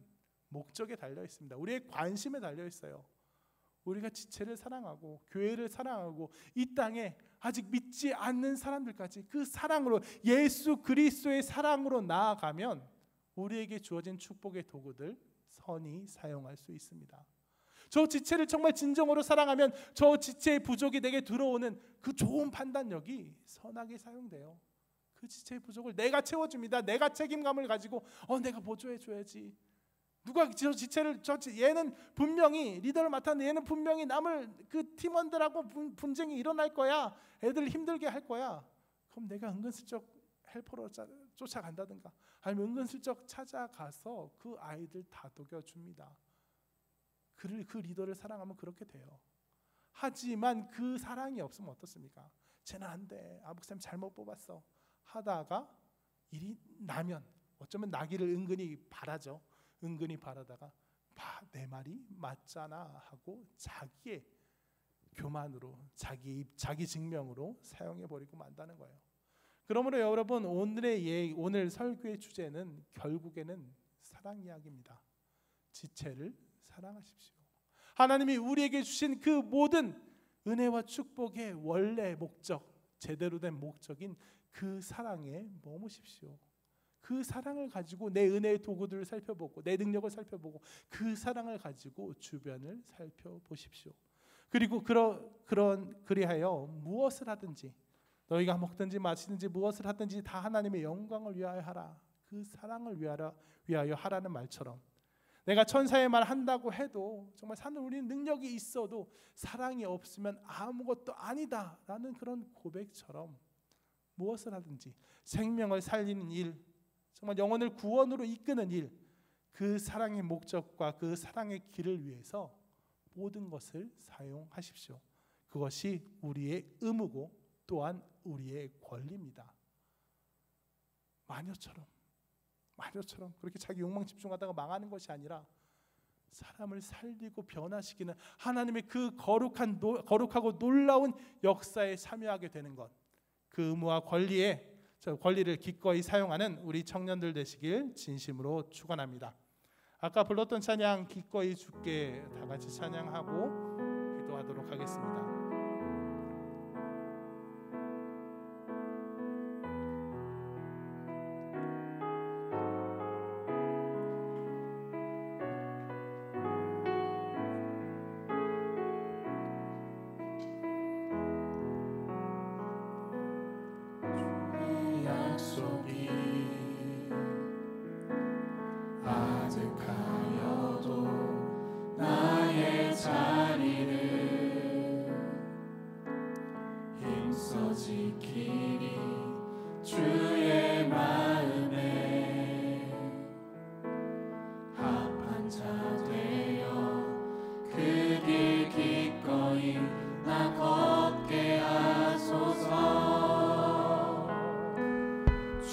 목적에 달려 있습니다. 우리의 관심에 달려 있어요. 우리가 지체를 사랑하고 교회를 사랑하고 이 땅에 아직 믿지 않는 사람들까지 그 사랑으로, 예수 그리스도의 사랑으로 나아가면 우리에게 주어진 축복의 도구들 선히 사용할 수 있습니다. 저 지체를 정말 진정으로 사랑하면 저 지체의 부족이 내게 들어오는 그 좋은 판단력이 선하게 사용돼요. 그 지체의 부족을 내가 채워줍니다. 내가 책임감을 가지고 내가 보조해줘야지. 누가 저 지체를, 얘는 분명히 리더를 맡았는데 얘는 분명히 남을 그 팀원들하고 분쟁이 일어날 거야. 애들 힘들게 할 거야. 그럼 내가 은근슬쩍 헬퍼로 쫓아간다든가 아니면 은근슬쩍 찾아가서 그 아이들 다독여줍니다. 그 리더를 사랑하면 그렇게 돼요. 하지만 그 사랑이 없으면 어떻습니까? 쟤는 안 돼. 목사님 잘못 뽑았어. 하다가 일이 나면 어쩌면 나기를 은근히 바라죠. 은근히 바라다가 내 말이 맞잖아 하고 자기의 교만으로 자기 증명으로 사용해버리고 만다는 거예요. 그러므로 여러분, 오늘 설교의 주제는 결국에는 사랑 이야기입니다. 지체를 사랑하십시오. 하나님이 우리에게 주신 그 모든 은혜와 축복의 원래 목적, 제대로 된 목적인 그 사랑에 머무십시오. 그 사랑을 가지고 내 은혜의 도구들을 살펴보고 내 능력을 살펴보고 그 사랑을 가지고 주변을 살펴보십시오. 그리고 그리하여 무엇을 하든지, 너희가 먹든지 마시든지 무엇을 하든지 다 하나님의 영광을 위하여 하라. 그 사랑을 위하여 하라는 말처럼, 내가 천사의 말 한다고 해도 정말 사는 우리는 능력이 있어도 사랑이 없으면 아무것도 아니다라는 그런 고백처럼 무엇을 하든지 생명을 살리는 일, 정말 영혼을 구원으로 이끄는 일, 그 사랑의 목적과 그 사랑의 길을 위해서 모든 것을 사용하십시오. 그것이 우리의 의무고 또한 우리의 권리입니다. 마녀처럼 그렇게 자기 욕망 집중하다가 망하는 것이 아니라 사람을 살리고 변화시키는 하나님의 그 거룩하고 놀라운 역사에 참여하게 되는 것, 그 의무와 권리를 기꺼이 사용하는 우리 청년들 되시길 진심으로 축원합니다. 아까 불렀던 찬양 기꺼이 주께 다 같이 찬양하고 기도하도록 하겠습니다.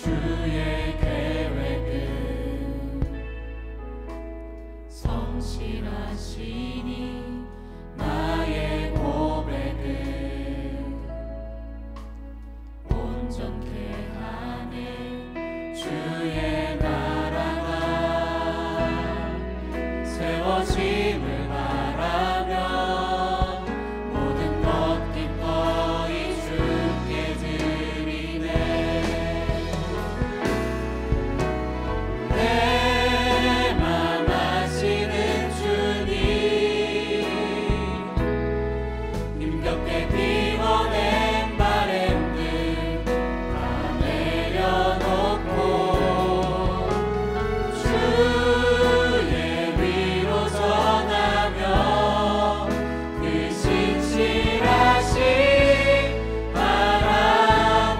주의 계획은 힘겹게 비워낸 바램들 다 내려놓고 주의 위로 전하며 그 신실하신 바라보리.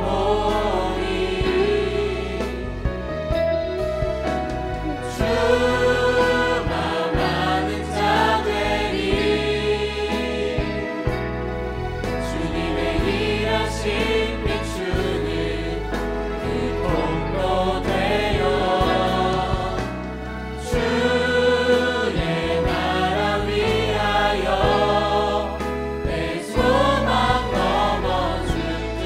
주만 아는 자 되리. 주님의 일하심 비추는 그 통로 되어 주의 나라 위하여 내 소망 넘어 주 뜻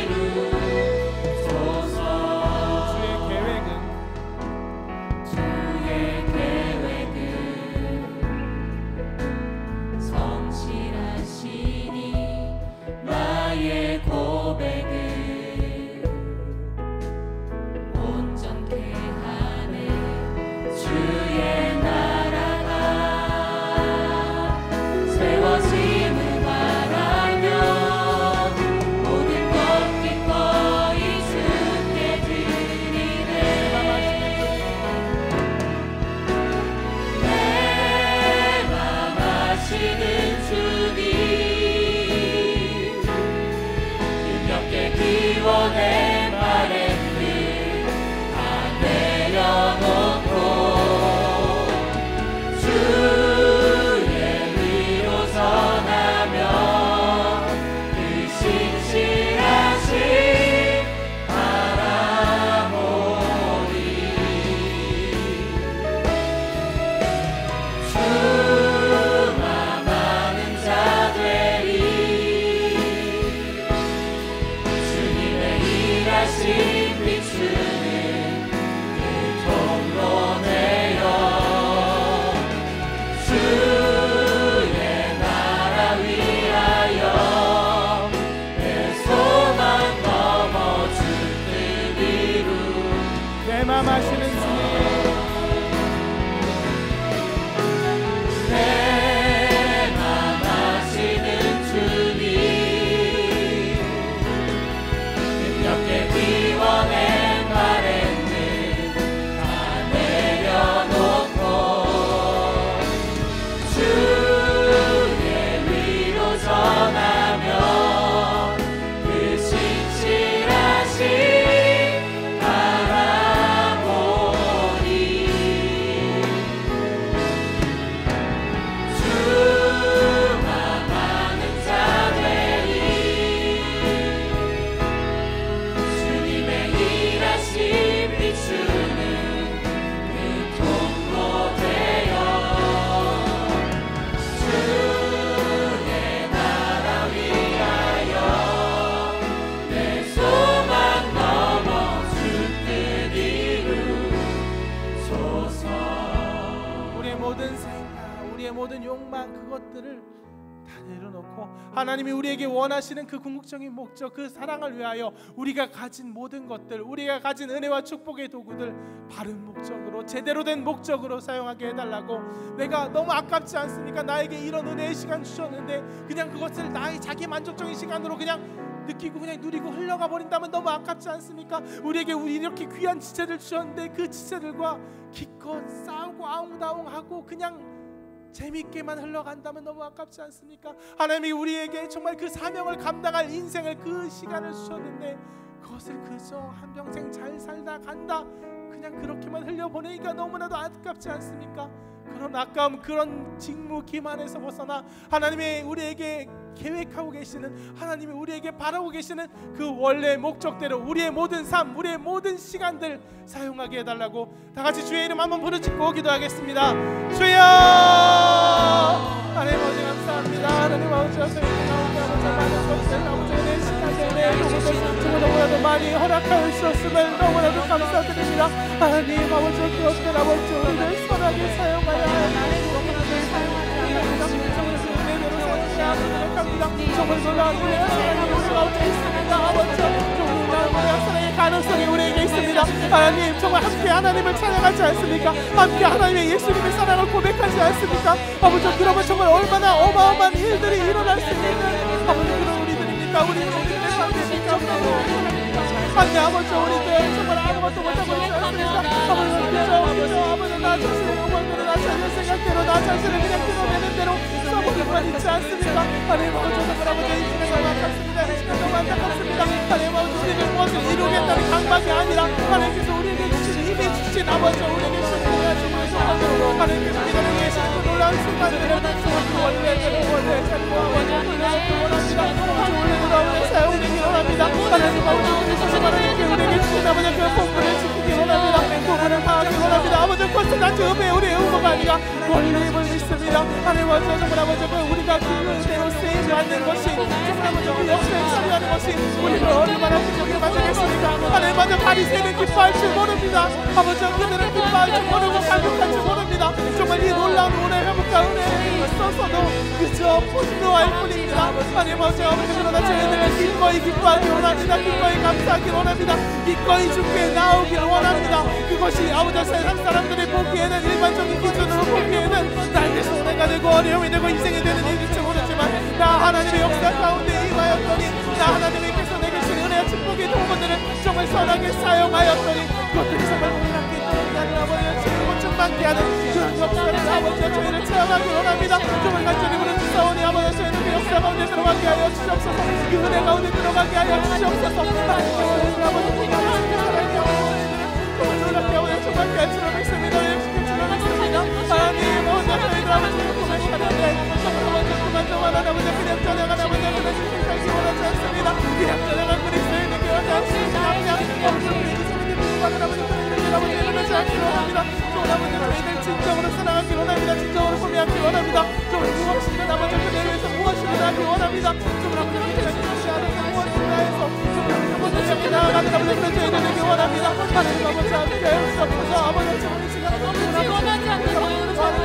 이루소서. 주의 계획은 주의 계획은 성실하시니 나의 고백을 온전케 하네. 주의 나라가 세워짐을 바라며 모든 것 기꺼이 주께 드리네. 내 맘 아시는 주님 힘겹게 비워낸 바램들 다 내려놓고 주의 위로 전하며 그 신실하신 바라보리. 주만 아는 자 되리. 주님의 일하심 비추는 그 통로 되어 주의 나라 위하여 내 소망 넘어 주 뜻 이루. 내 맘 아시는 주님, 내 맘 아시는 주님 힘겹게 비워낸 바램들 다 내려놓고 주의 위로 전하며 그 신실하신 바라보리. 주만 아는 자 되리. 주님의 일하심 비추는 그 통로 되어 주의 나라 위하여 내 소망 넘어 주 뜻 이루소서. 우리의 모든 생각, 우리의 모든 욕망, 그것들을 다 내려놓고 하나님이 우리에게 원하시는 그 궁극적인 목적, 그 사랑을 위하여 우리가 가진 모든 것들, 우리가 가진 은혜와 축복의 도구들 바른 목적으로, 제대로 된 목적으로 사용하게 해달라고. 내가 너무 아깝지 않습니까? 나에게 이런 은혜의 시간 주셨는데 그냥 그것을 나의 자기 만족적인 시간으로 그냥 느끼고 그냥 누리고 흘러가 버린다면 너무 아깝지 않습니까? 우리에게 이렇게 귀한 지체들 주셨는데 그 지체들과 기껏 싸우고 아웅다웅하고 그냥 재밌게만 흘러간다면 너무 아깝지 않습니까? 하나님이 우리에게 정말 그 사명을 감당할 인생을, 그 시간을 주셨는데 그것을 그저 한평생 잘 살다 간다 그냥 그렇게만 흘려보내니까 너무나도 아깝지 않습니까? 그런 아까움, 그런 직무 기만에서 벗어나 하나님이 우리에게 계획하고 계시는, 하나님이 우리에게 바라고 계시는 그 원래 목적대로 우리의 모든 삶, 우리의 모든 시간들 사용하게 해달라고 다 같이 주의 이름 한번 부르짖고 기도하겠습니다. 주여! 하나님 아버지 감사합니다. 하나님 아버지 많은 것들 아버지의 내 시간들, 내 요구들 너무나도 많이 허락하여 주셨음을 너무나도 감사드립니다. 하나님 아버지 그것들 아버지 우리를 선하게 사용하여 하나님 너무나도 사용하지 않습니다. 정말 놀라운 우리의 사랑이 우리가 어떻게 있습니까? 아버지 정말 우리의 사랑의 가능성이 우리에게 있습니다. 않습니다. 하나님 정말 함께 하나님을 찬양하지 않습니까? 함께 하나님의 예수님의 사랑을 고백하지 않습니까? 아버지 그러면 정말 얼마나 어마어마한 일들이 일어날 수 있는 아버지 그런 우리들입니까? 우리들의 삶입니까? 안돼 아버지 우리들 정말 아무것도 못하고 있지 않습니까? 아버지 나 자신의 영광대로 나 자신의 생각대로 나 자신을 그냥 끌어내는 대로 써보기만 있지 않습니까? 하나님 아버지 정말 아버지 이 시간 너무 안타깝습니다. 이 시간 너무 안타깝습니다. 하나님 아버지 우리는 무엇을 이루겠다는 강박이 아니라 하나님께서 우리에게 주신 힘이 주신 아버지 우리에게 주신 주님의 소망으로 하나님께서 기다리고 계시는 그 놀라운 순간들을 원래대로 원합니다. 원래대로 아버지 사용되기 원합니다. 하나님 아버지 우리에게 주신 아버지 그 본분을 지키기 원합니다. 본분을 파하기 원합니다. 아버지 그것은 단지 우리의 의무가 아니라 권리임을 믿습니다. 하나님 아버지 정말 아버지 우리가 그대로 쓰이지 않는 것이 정말 아버지 그 역사에 참여하는 것이 우리를 얼마나 기쁘게 만들겠습니까? 하나님 아버지 바리새인은 기뻐할 줄 모릅니다. 아버지 그들은 기뻐할 줄 모르고 감격할 줄 모릅니다. 정말 이 놀라운 은혜 회복과 은혜에 있어서도 그저 분노할 뿐입니다. 하나님 아버지 그러나 저희들은 기꺼이 기뻐하기 원합니다. 기꺼이 감사하기 원합니다. 기꺼이 주께 나오기를 원합니다. 그것이 아버지 세상 사람들이 보기에는 일반적인 기준으로 보기에는 나에게 손해가 되고 어려움이 되고 인생이 되는 일일지 모르지만 나 하나님의 역사 가운데 임하였더니 나 하나님께서 내게 주신 은혜와 축복의 도구들을 정말 선하게 사용하였더니 그것들이 정말 우리를 함께 떠나는 아버지의 주님을 충만케 하는 그런 역사를 아버지와 저희를 체험하기 원합니다. 정말 간절히 부른 주사원이 아버지 저희를 그 역사 가운데 들어가게 하여 주시옵소서. 그 은혜 가운데 들어가게 하여 주시옵소서. 하나님께서 아버지 부탁하시는 사랑의 정말 놀랍게 아버지 충만케 할 줄을 믿습니다. 예수님 줄을 믿습니다. 하나님 먼저 저희들 아버지를 고백하는데 정말 먼저 그만 아버지 그냥 전향한 아버지 그런 주님 살기 원하지 않습니다. 그냥 전향한 그리스도인을 기원하지 않습니다. 아버지 그리스도인을 받은 아버지 그리스도인을 아버지 이루지 않기를 원합니다. 정말 아버지 저희들 진정으로 사랑하기 원합니다. 진정으로 구매하기 원합니다. 정말 무엇이든 아버지 그대로 해서 무엇이든 하기 원합니다. 정말 아버지 그리스도인을 하는 무엇이든 해서 정말 나아가는 아버지 그런 저희들 되기 원합니다. 하나님 아버지 함께 하옵소서. 아버지 좋은 시간 아버지 원하지 않는 저희를 가운데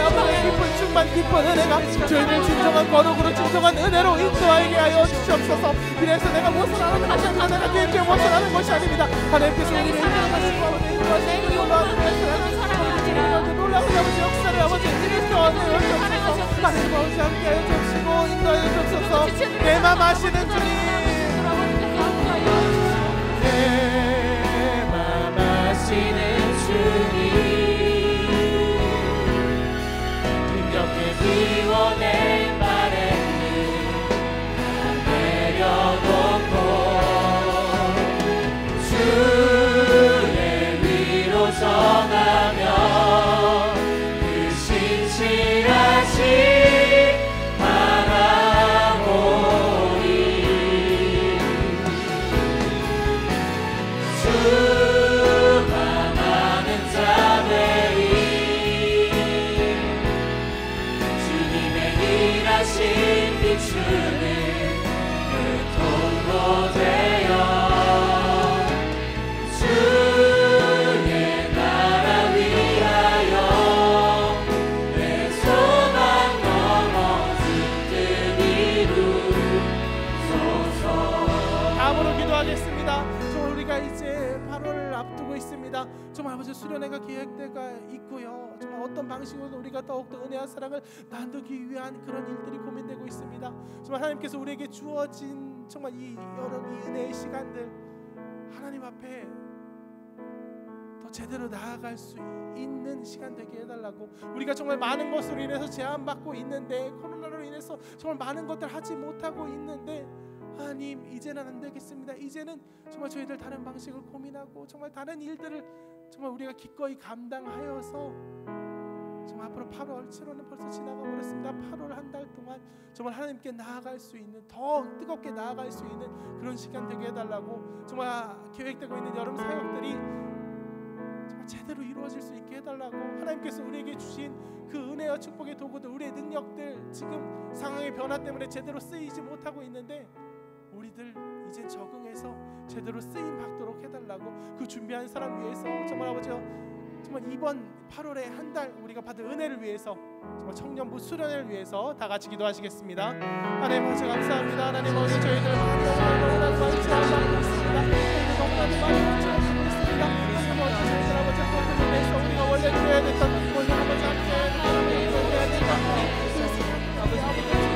아버지 깊은 충만 깊은 은혜가 저희를 진정한 거룩으로 진정한 은혜로 인도하게 하여 주시옵소서. 그래서 내가 무엇을 하는 것이 아니라 내가 뒤에 무엇을 하는 것이 아닙니다. 하나님께서 우리를 인도하시고 아버지 놀라운 아버지 역사를 아버지 인도하여 주옵소서. 하나님 아버지 함께 하여 주시고 인도하여 주옵소서. 내 맘 아시는 주님 내 맘 아시는 주님 기원의 바램을 다 내려놓고 주의 위로 전하며 그 신실하신 바라보리 주만 아는 자들이 일하신 비추는 그 통로 되어 주의 나라 위하여 내 소망 넘어 주뜻 이루소서. 다음으로 기도하겠습니다. 정말 우리가 이제 8월을 앞두고 있습니다. 정말 아버지 수련회가 계획되가 있고요. 정말 어떤 방식으로 우리가 더욱더 은혜와 사랑을 나누기 위한 그런 일들이 고민되고 있습니다. 정말 하나님께서 우리에게 주어진 정말 이 여름 이 은혜의 시간들 하나님 앞에 더 제대로 나아갈 수 있는 시간 되게 해달라고. 우리가 정말 많은 것으로 인해서 제한받고 있는데 코로나로 인해서 정말 많은 것들 하지 못하고 있는데 하나님 이제는 안 되겠습니다. 이제는 정말 저희들 다른 방식을 고민하고 정말 다른 일들을 정말 우리가 기꺼이 감당하여서 정말 앞으로 8월 7월은 벌써 지나가 버렸습니다. 8월 한 달 동안 정말 하나님께 나아갈 수 있는 더 뜨겁게 나아갈 수 있는 그런 시간 되게 해달라고. 정말 계획되고 있는 여름 사역들이 정말 제대로 이루어질 수 있게 해달라고. 하나님께서 우리에게 주신 그 은혜와 축복의 도구들 우리의 능력들 지금 상황의 변화 때문에 제대로 쓰이지 못하고 있는데 우리들 이제 적응해서 제대로 쓰임 받도록 해달라고. 그 준비한 사람 위해서 정말 아버지요 정말 이번 8월에 한 달 우리가 받은 은혜를 위해서 정말 청년부 수련회를 위해서 다 같이 기도하시겠습니다. 하나님 아버지 감사합니다. 하나님 아버지 저희들 많이 영광을 원하는 마음을 제한받고 있습니다. 너무나도 많이 부족하고 있습니다. 하나님 저희들 아버지 그것들을 위해서 우리가 원래 드려야 됐던 원래 아버지 함께 해야 됐던 못하고 있음을 아버지 보여주고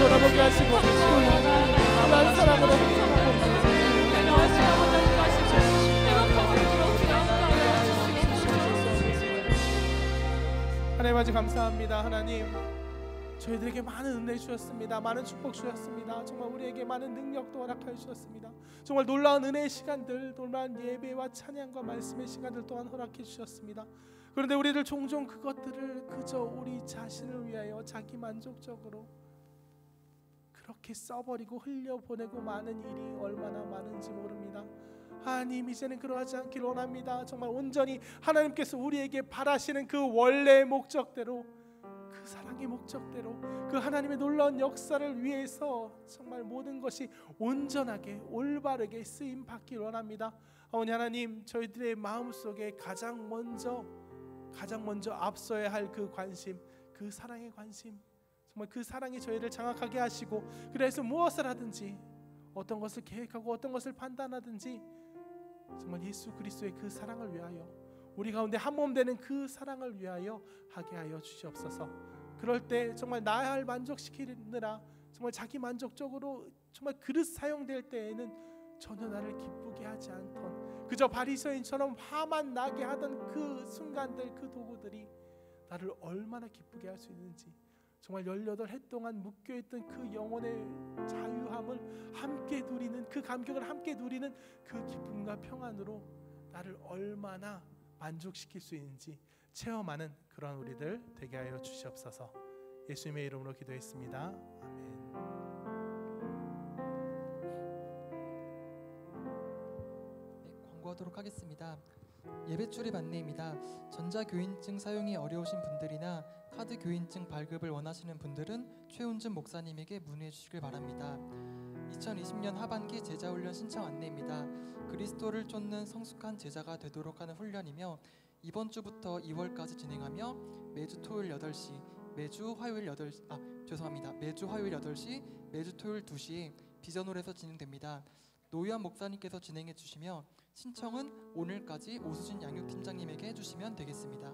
돌아보게 하시고 한 사람으로 하나님 아버지 감사합니다. 하나님 저희들에게 많은 은혜 주셨습니다. 많은 축복 주셨습니다. 정말 우리에게 많은 능력도 허락하여 주셨습니다. 정말 놀라운 은혜의 시간들, 놀라운 예배와 찬양과 말씀의 시간들 또한 허락해 주셨습니다. 그런데 우리들 종종 그것들을 그저 우리 자신을 위하여 자기 만족적으로 그렇게 써버리고 흘려보내고 많은 일이 얼마나 많은지 모릅니다. 하나님 이제는 그러하지 않기를 원합니다. 정말 온전히 하나님께서 우리에게 바라시는 그 원래의 목적대로, 그 사랑의 목적대로, 그 하나님의 놀라운 역사를 위해서 정말 모든 것이 온전하게 올바르게 쓰임 받기를 원합니다. 아버지 하나님 저희들의 마음속에 가장 먼저 앞서야 할 그 관심, 그 사랑의 관심, 정말 그 사랑이 저희를 장악하게 하시고 그래서 무엇을 하든지 어떤 것을 계획하고 어떤 것을 판단하든지 정말 예수 그리스도의 그 사랑을 위하여 우리 가운데 한 몸 되는 그 사랑을 위하여 하게 하여 주시옵소서. 그럴 때 정말 나를 만족시키느라 정말 자기 만족적으로 정말 그릇 사용될 때에는 전혀 나를 기쁘게 하지 않던 그저 바리새인처럼 화만 나게 하던 그 순간들, 그 도구들이 나를 얼마나 기쁘게 할 수 있는지, 정말 18해 동안 묶여있던 그 영혼의 자유함을 함께 누리는, 그 감격을 함께 누리는 그 기쁨과 평안으로 나를 얼마나 만족시킬 수 있는지 체험하는 그런 우리들 되게 하여 주시옵소서. 예수님의 이름으로 기도했습니다. 아멘. 광고하도록 하겠습니다. 예배 출입 안내입니다. 전자교인증 사용이 어려우신 분들이나 카드 교인증 발급을 원하시는 분들은 최훈준 목사님에게 문의해 주시길 바랍니다. 2020년 하반기 제자훈련 신청 안내입니다. 그리스도를 쫓는 성숙한 제자가 되도록 하는 훈련이며 이번 주부터 2월까지 진행하며 매주 토요일 8시, 매주 화요일 8시, 매주 토요일 2시 비전홀에서 진행됩니다. 노유한 목사님께서 진행해 주시며 신청은 오늘까지 오수진 양육팀장님에게 해주시면 되겠습니다.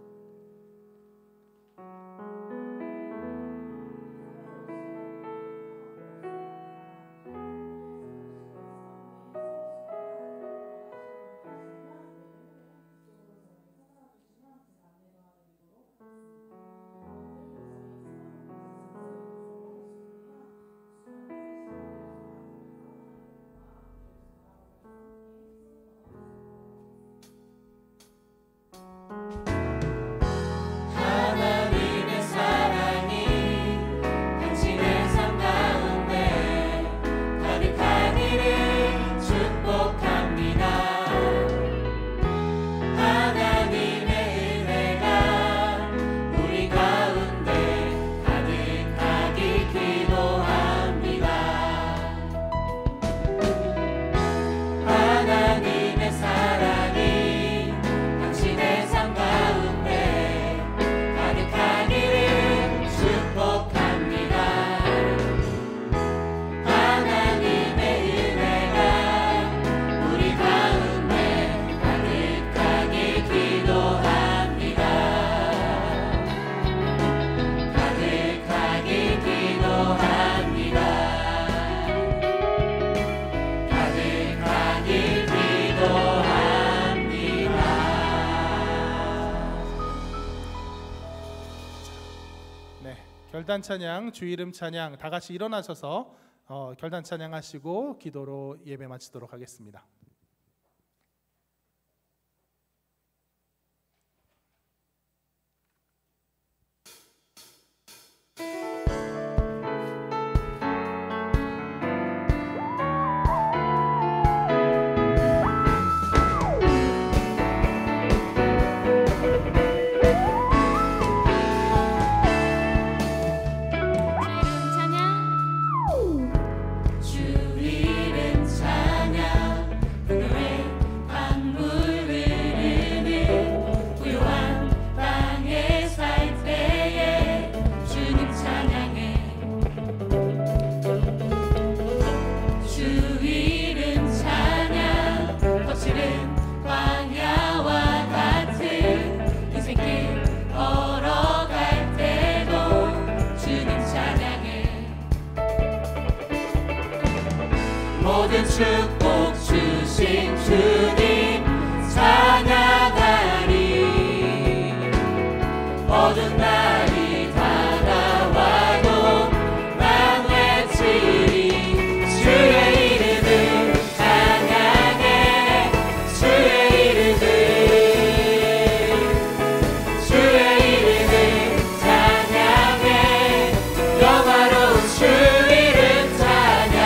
하나님 결단 찬양, 주 이름 찬양 다 같이 일어나셔서 결단 찬양하시고 기도로 예배 마치도록 하겠습니다. 모든 축복 주신 주님 찬양하리. 어두운 날이 다가와도 난 외치리. 주의 이름을 찬양해. 주의 이름을 찬양해. 영화로운 주 이름 찬양.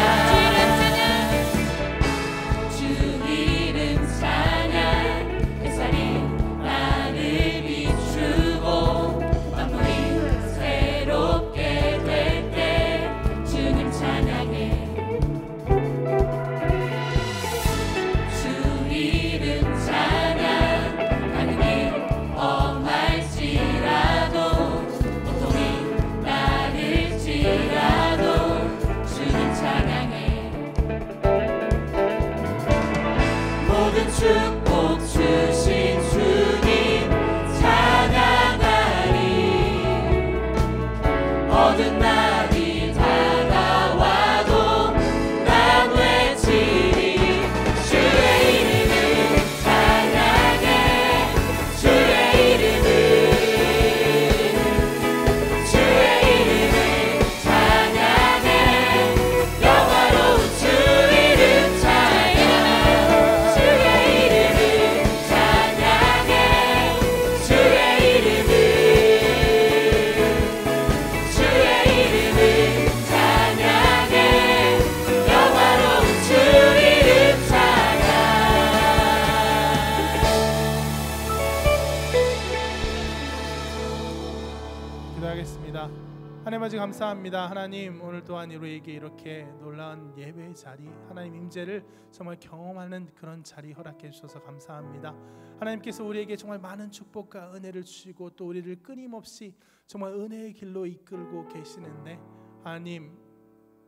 축복 주신 주님 찬양하리. 어두운 날이 다가와도 난 외치리. 주의 이름을 찬양해. 주의 이름을 찬양해. 영화로운 주 이름 찬양. 기도하겠습니다. 하나님 아버지 감사합니다. 하나님 오늘 또한 우리에게 이렇게 놀라운 예배의 자리, 하나님 임재를 정말 경험하는 그런 자리 허락해 주셔서 감사합니다. 하나님께서 우리에게 정말 많은 축복과 은혜를 주시고 또 우리를 끊임없이 정말 은혜의 길로 이끌고 계시는데 하나님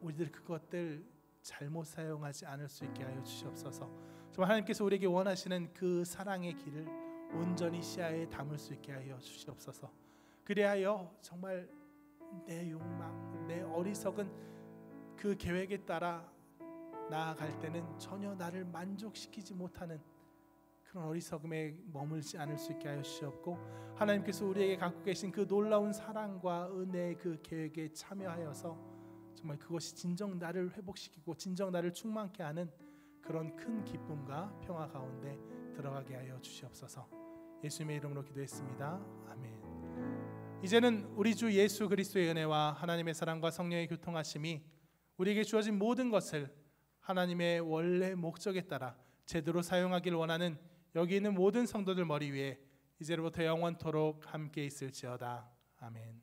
우리들 그것들 잘못 사용하지 않을 수 있게 하여 주시옵소서. 정말 하나님께서 우리에게 원하시는 그 사랑의 길을 온전히 시야에 담을 수 있게 하여 주시옵소서. 그리하여 정말 내 욕망, 내 어리석은 그 계획에 따라 나아갈 때는 전혀 나를 만족시키지 못하는 그런 어리석음에 머물지 않을 수 있게 하여 주시옵고, 하나님께서 우리에게 갖고 계신 그 놀라운 사랑과 은혜의 그 계획에 참여하여서 정말 그것이 진정 나를 회복시키고 진정 나를 충만케 하는 그런 큰 기쁨과 평화 가운데 들어가게 하여 주시옵소서. 예수님의 이름으로 기도했습니다. 아멘. 이제는 우리 주 예수 그리스도의 은혜와 하나님의 사랑과 성령의 교통하심이 우리에게 주어진 모든 것을 하나님의 원래 목적에 따라 제대로 사용하길 원하는 여기 있는 모든 성도들 머리 위에 이제로부터 영원토록 함께 있을지어다. 아멘.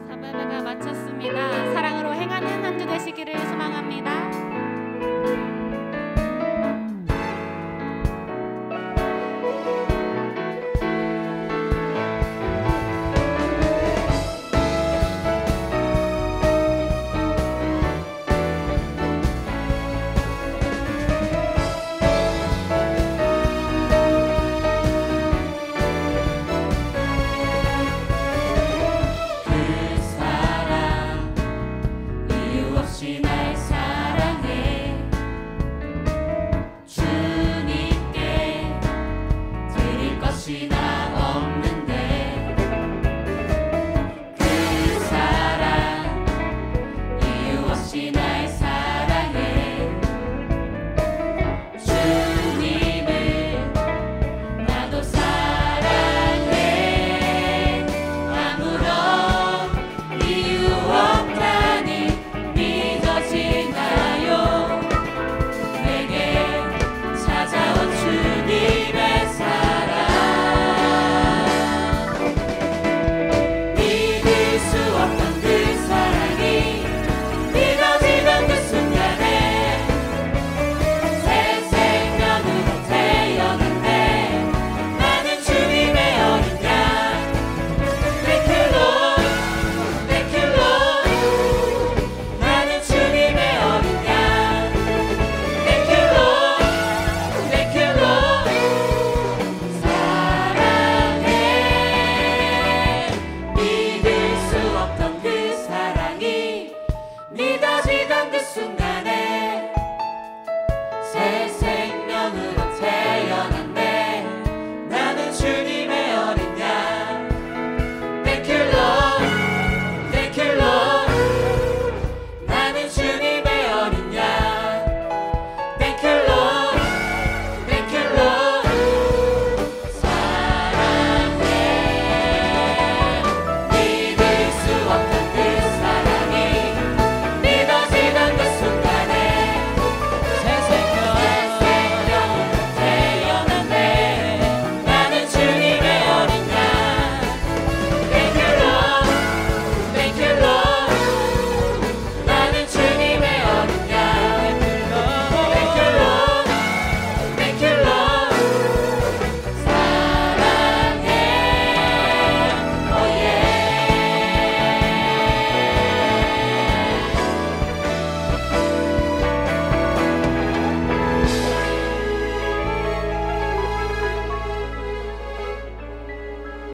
사바나가 마쳤습니다. 사랑으로 행하는 한 주 되시기를 소망합니다.